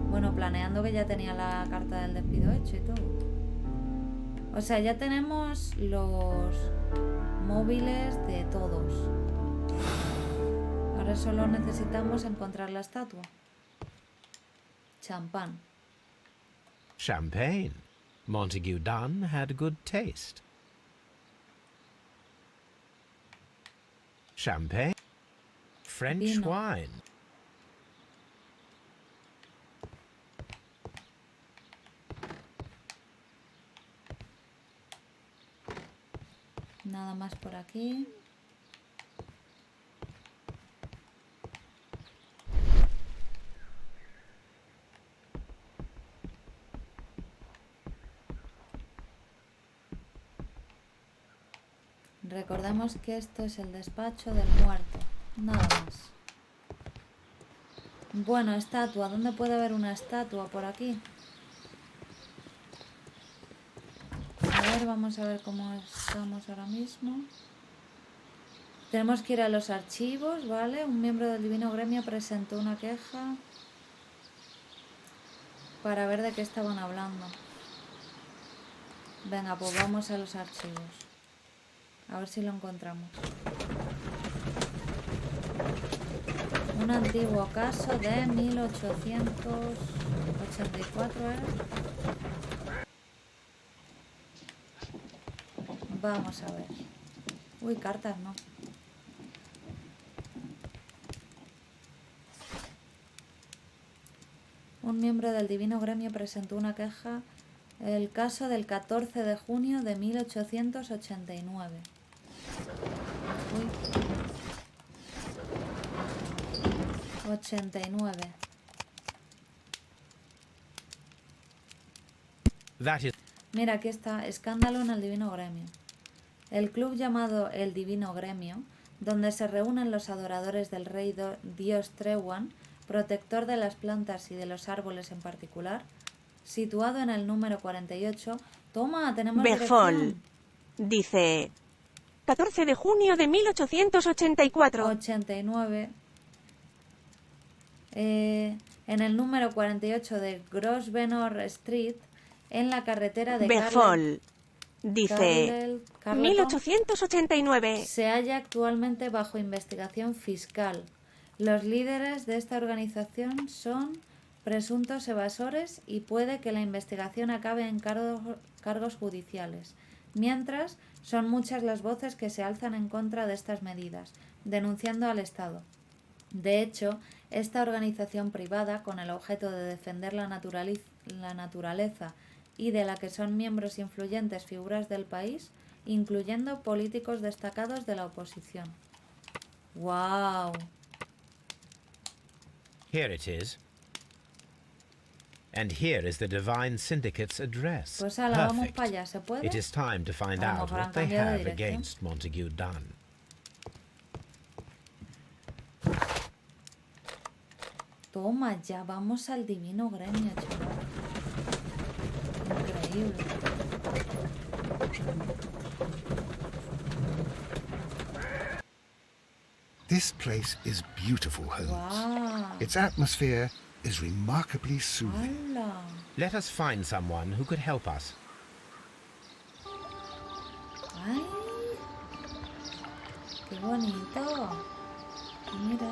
Bueno, planeando que ya tenía la carta del despido hecho y todo. O sea, ya tenemos los móviles de todos. Ahora solo necesitamos encontrar la estatua. Champán. Champagne. Montague Dunn had good taste. Champagne. French Vino. wine. Nada más por aquí. Recordemos que esto es el despacho del muerto. Nada más. Bueno, estatua. ¿Dónde puede haber una estatua por aquí? A ver, vamos a ver cómo estamos ahora mismo. Tenemos que ir a los archivos, ¿vale? Un miembro del Divino Gremio presentó una queja para ver de qué estaban hablando. Venga, pues vamos a los archivos. A ver si lo encontramos. Un antiguo caso de 1884, ¿eh? Vamos a ver. Uy, cartas no. Un miembro del Divino Gremio presentó una queja. El caso del 14 de junio de 1889. Uy. 89. That is... Mira, aquí está. Escándalo en el Divino Gremio. El club llamado el Divino Gremio, donde se reúnen los adoradores del rey dios Trewan, protector de las plantas y de los árboles en particular, situado en el número 48. Toma, tenemos Befol. dirección. Dice 14 de junio de 1884. 89. En el número 48 de Grosvenor Street, en la carretera de Befol. Dice Carleton, 1889. se halla actualmente bajo investigación fiscal. Los líderes de esta organización son presuntos evasores y puede que la investigación acabe en cargos judiciales. Mientras, son muchas las voces que se alzan en contra de estas medidas, denunciando al Estado. De hecho, esta organización privada, con el objeto de defender la naturaleza y de la que son miembros influyentes figuras del país, incluyendo políticos destacados de la oposición. ¡Wow! Here it is. And here is the Divine Syndicate's address. Pues ala, vamos Perfect. para allá, ¿se puede? It is time to find A lo out mejor han what they cambiado de have dirección. against Montague Dunn. Toma, ya vamos al Divino Gremio, chaval. Increíble. This place is beautiful, Holmes. Wow. Its atmosphere is remarkably soothing. ¡Hala! Let us find someone who could help us. ¡Ay! ¡Qué bonito! Mira.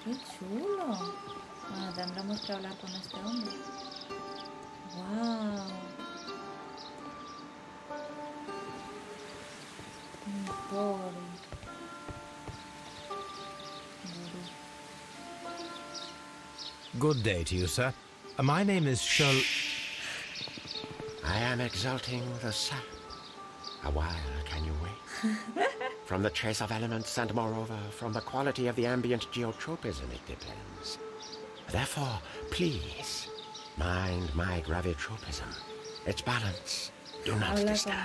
¡Qué chulo! Bueno, tendremos que hablar con este hombre. ¡Wow! Pobre. Good day to you, sir. My name is Sherlock... I am exalting the sap. A while can you wait? From the trace of elements and moreover from the quality of the ambient geotropism it depends. Therefore, please, mind my gravitropism. Its balance. Do not Habla disturb.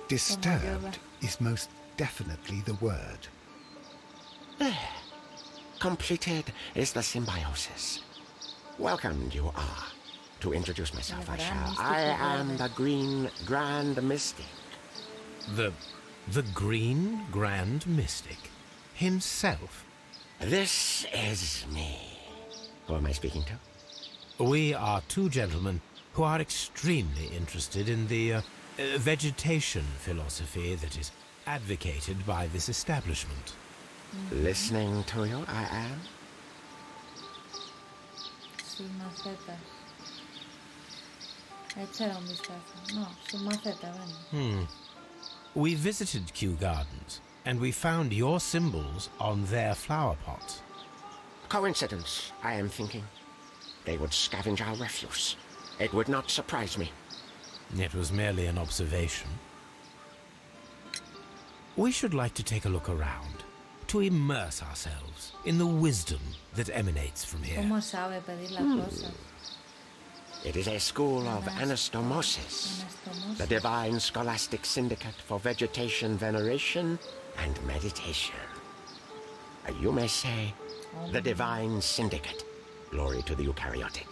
Disturbed is most definitely the word. There. Completed is the symbiosis. Welcomed you are. To introduce myself, I Gran shall. místico I am verde. the Green Grand Mystic. The Green Grand Mystic himself. This is me. Who am I speaking to? We are two gentlemen who are extremely interested in the vegetation philosophy that is advocated by this establishment. Listening to you, I am. Sus macetas. Echar un vistazo. No, sus macetas, ven. We visited Kew Gardens, and we found your symbols on their flower pots. Coincidence, I am thinking. They would scavenge our refuse. It would not surprise me. It was merely an observation. We should like to take a look around, to immerse ourselves in the wisdom that emanates from here. ¿Cómo sabe pedir las cosas? It is a school of anastomosis, the divine scholastic syndicate for vegetation veneration and meditation. You may say, the divine syndicate. Glory to the eukaryotic.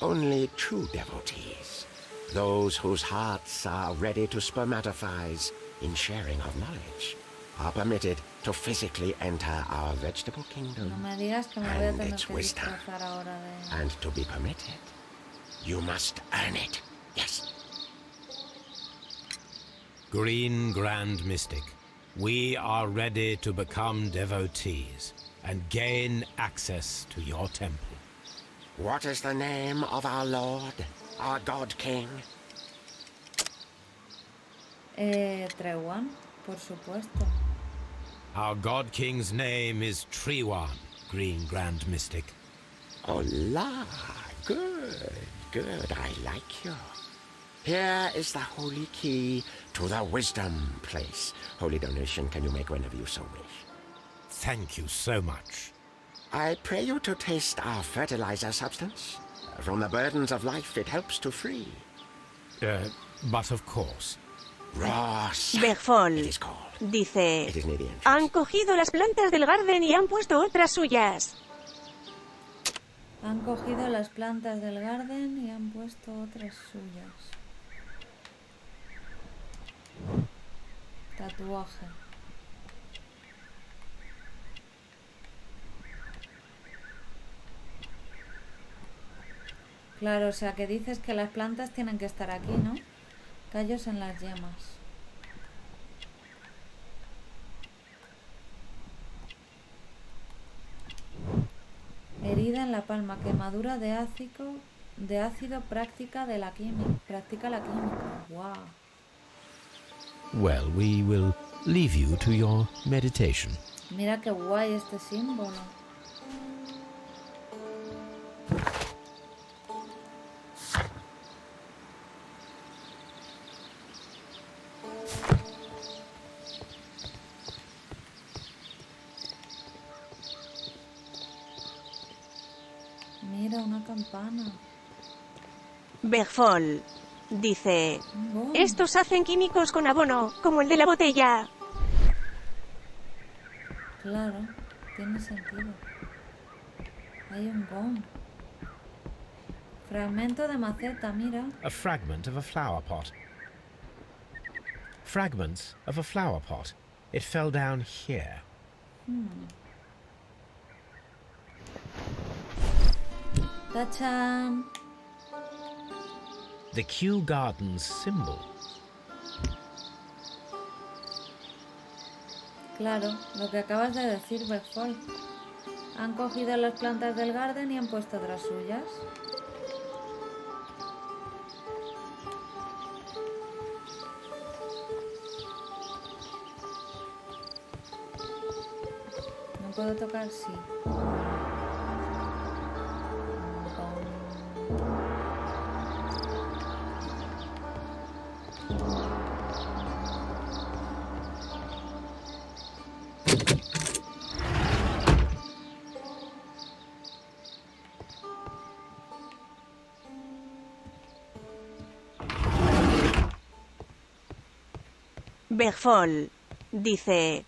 Only true devotees, those whose hearts are ready to spermatophize in sharing of knowledge, are permitted to physically enter our vegetable kingdom No me digas que me voy a and tener its que wisdom. disfrazar ahora de... And to be permitted, you must earn it. Yes. Green Grand Mystic, we are ready to become devotees and gain access to your temple. What is the name of our Lord, our God King? Trewan, por supuesto. Our God King's name is Trewan, Green Grand Mystic. Oh, la. Good, good. I like you. Here is the holy key to the wisdom place. Holy donation can you make whenever you so wish. Thank you so much. I pray you to taste our fertilizer substance. From the burdens of life it helps to free. But of course. Ross. It Bergfol is called. dice: It is near the entrance. han cogido las plantas del garden y han puesto otras suyas. Han cogido las plantas del garden y han puesto otras suyas. Tatuaje. Claro, o sea que dices que las plantas tienen que estar aquí, ¿no? Callos en las yemas. Herida en la palma, quemadura de ácido práctica de la química. Practica la química. Wow. Well, we will leave you to your meditation. Mira qué guay este símbolo. Mira, una campana. Bergfol dice: Oh, estos hacen químicos con abono, como el de la botella. claro, tiene sentido. Hay un gong. Fragmento de maceta, mira. A fragment of a flower pot. Fragments of a flower pot. It fell down here. ¡Tachán! The Kew Gardens symbol. Claro, lo que acabas de decir, Bergfol. Han cogido las plantas del garden y han puesto otras suyas. ¿No puedo tocar? Sí. Bergfol dice: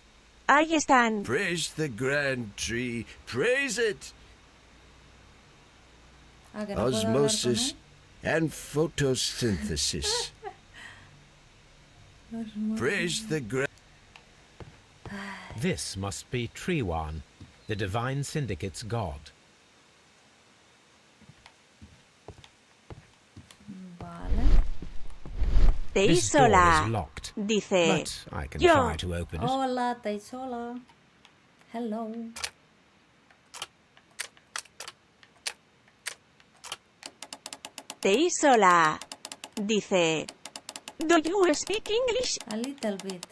ahí están. Praise the grand tree. Praise it. Ah, que no puedo hablar con osmosis, and photosynthesis. él. Praise the great. This must be Trewan, the Divine Syndicate's god. Vale. This door is Teisola, locked, dice. but I can Yo. try to open it. Hola, Teisola. Hello. Teisola, dice. Do you speak English? A little bit.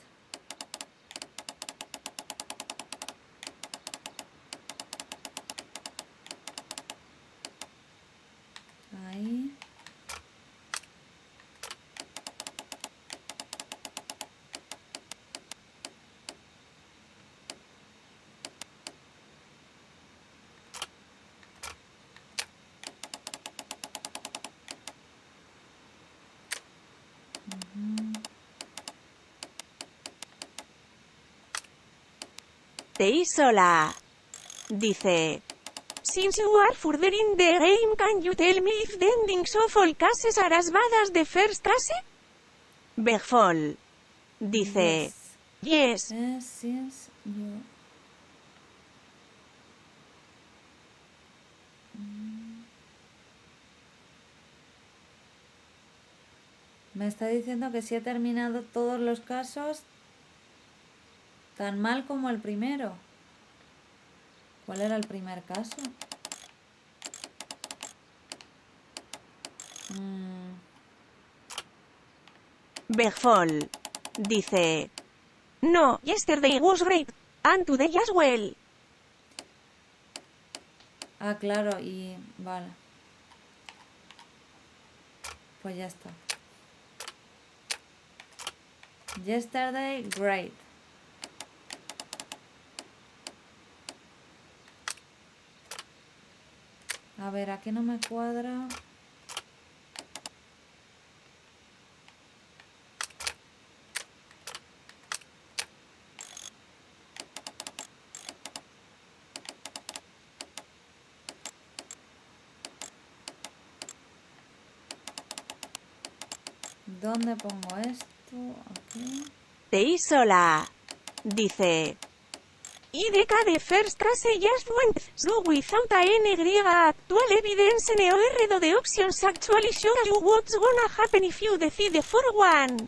Ahí. Teisola, dice. Since you are further in the game, can you tell me if the endings of all cases are as bad as the first case? Berfol, dice. Yes. Since you... Me está diciendo que si he terminado todos los casos tan mal como el primero. ¿Cuál era el primer caso? Berfol, dice. No, yesterday was great, and today as well. Ah, claro, y... Vale. Pues ya está. Yesterday, great. A ver, aquí no me cuadra. ¿Dónde pongo esto? Aquí. Teisola, dice. IDK the first case just went through without any actual evidence or the options actually show you what's gonna happen if you decide for one.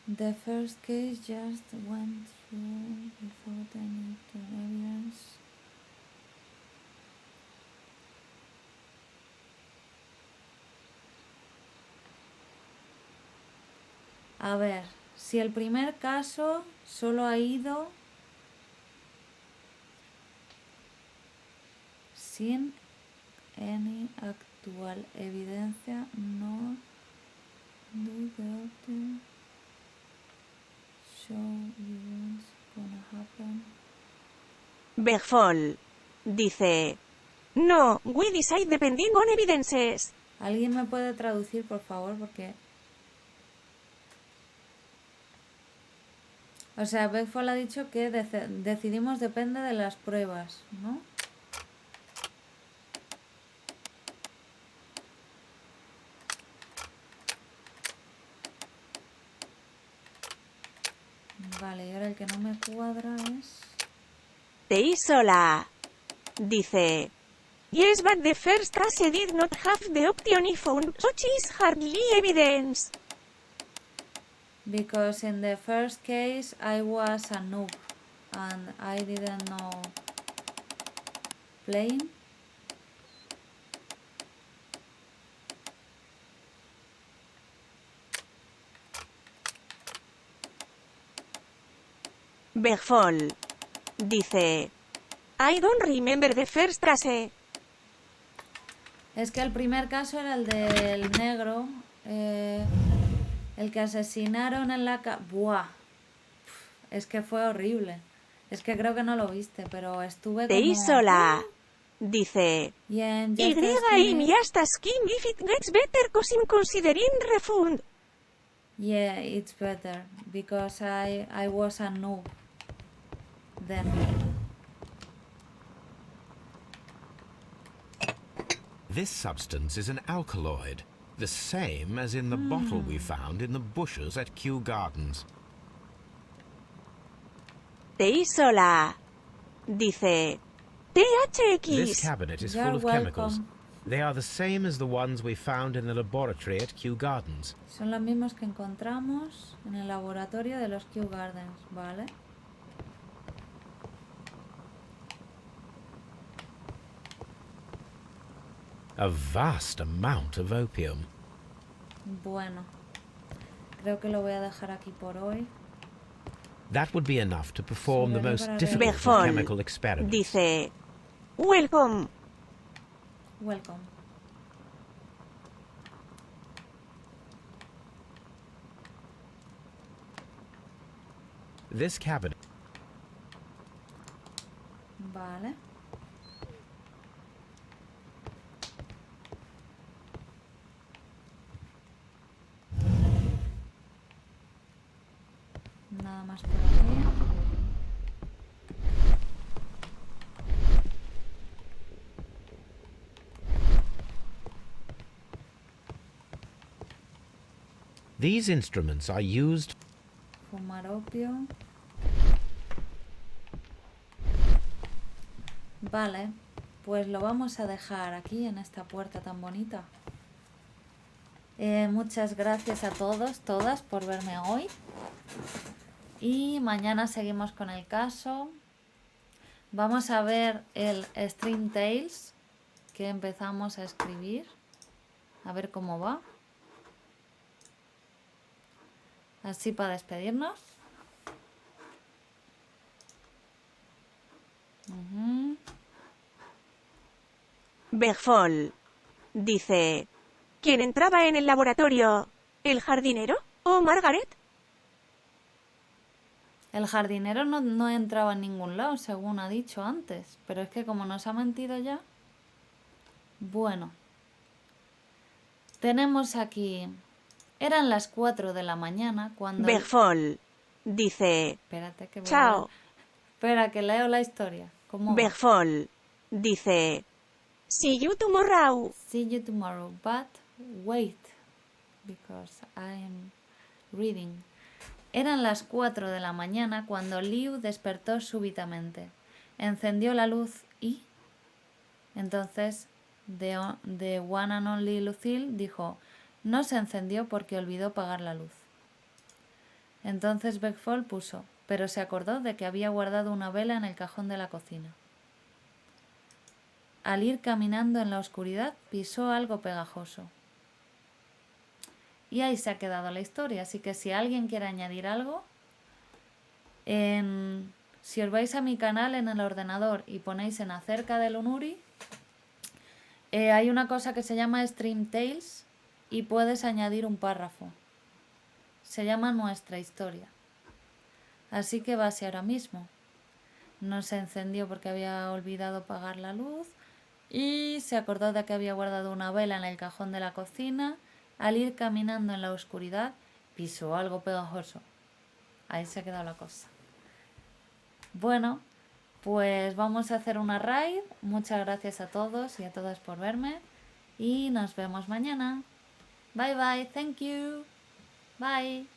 The first case just went through without any actual evidence. A ver, si el primer caso solo ha ido sin any actual evidencia, no do the option show you what's gonna happen. Berfol, dice. No, we decide depending on evidences. ¿Alguien me puede traducir, por favor? Porque... O sea, Beckfall ha dicho que decidimos depende de las pruebas, ¿no? Vale, y ahora el que no me cuadra es... Teisola, dice. Yes, but the first case did not have the option if found such is hardly evidence. Because in the first case I was a noob and I didn't know playing. Berfol, dice. I don't remember the first case. Es que el primer caso era el del negro, el que asesinaron en la ¡Buah! Es que fue horrible. Es que creo que no lo viste, pero estuve como... Teisola, dice. Y en Y Just me hasta skin if it gets better cause I'm considering refund. Yeah, it's better because I was a noob then. This substance is an alkaloid, the same as in the bottle we found in the bushes at Kew Gardens. Te hizo la... Dice... This THX. cabinet is You're full of chemicals. welcome. They are the same as the ones we found in the laboratory at Kew Gardens. Son los mismos que encontramos en el laboratorio de los Kew Gardens, ¿vale? A vast amount of opium. Bueno, creo que lo voy a dejar aquí por hoy. That would be enough to perform the most difficult of Berfol. chemical experiments. Dice... Welcome. Welcome. This cabinet Vale. Nada más por aquí. These instruments are used Fumar opio. Vale, pues lo vamos a dejar aquí en esta puerta tan bonita. Muchas gracias a todos, todas, por verme hoy. Y mañana seguimos con el caso. Vamos a ver el Stream Tales que empezamos a escribir. A ver cómo va. Así para despedirnos. Berfol. Dice... ¿Quién entraba en el laboratorio? ¿El jardinero? ¿O Margaret? El jardinero no entraba en ningún lado, según ha dicho antes. Pero es que como nos ha mentido ya... Bueno. Tenemos aquí... Eran las 4 de la mañana cuando... Berfol. Dice... Espérate que voy Chao. Espera, que leo la historia. ¿Cómo va? Berfol. Dice... See you tomorrow. See you tomorrow, but wait, because I'm reading. Eran las 4 de la mañana cuando Liu despertó súbitamente. Encendió la luz y... Entonces, The One and Only Lucille dijo, no se encendió porque olvidó apagar la luz. Entonces Beckfall puso, pero se acordó de que había guardado una vela en el cajón de la cocina. Al ir caminando en la oscuridad, pisó algo pegajoso. Y ahí se ha quedado la historia, así que si alguien quiere añadir algo, si os vais a mi canal en el ordenador y ponéis en acerca de Lunnury, hay una cosa que se llama Stream Tales y puedes añadir un párrafo. Se llama Nuestra Historia. Así que va así ahora mismo. No se encendió porque había olvidado apagar la luz y se acordó de que había guardado una vela en el cajón de la cocina. Al ir caminando en la oscuridad, pisó algo pegajoso. Ahí se ha quedado la cosa. Bueno, pues vamos a hacer una raid. Muchas gracias a todos y a todas por verme. Y nos vemos mañana. Bye bye, thank you. Bye.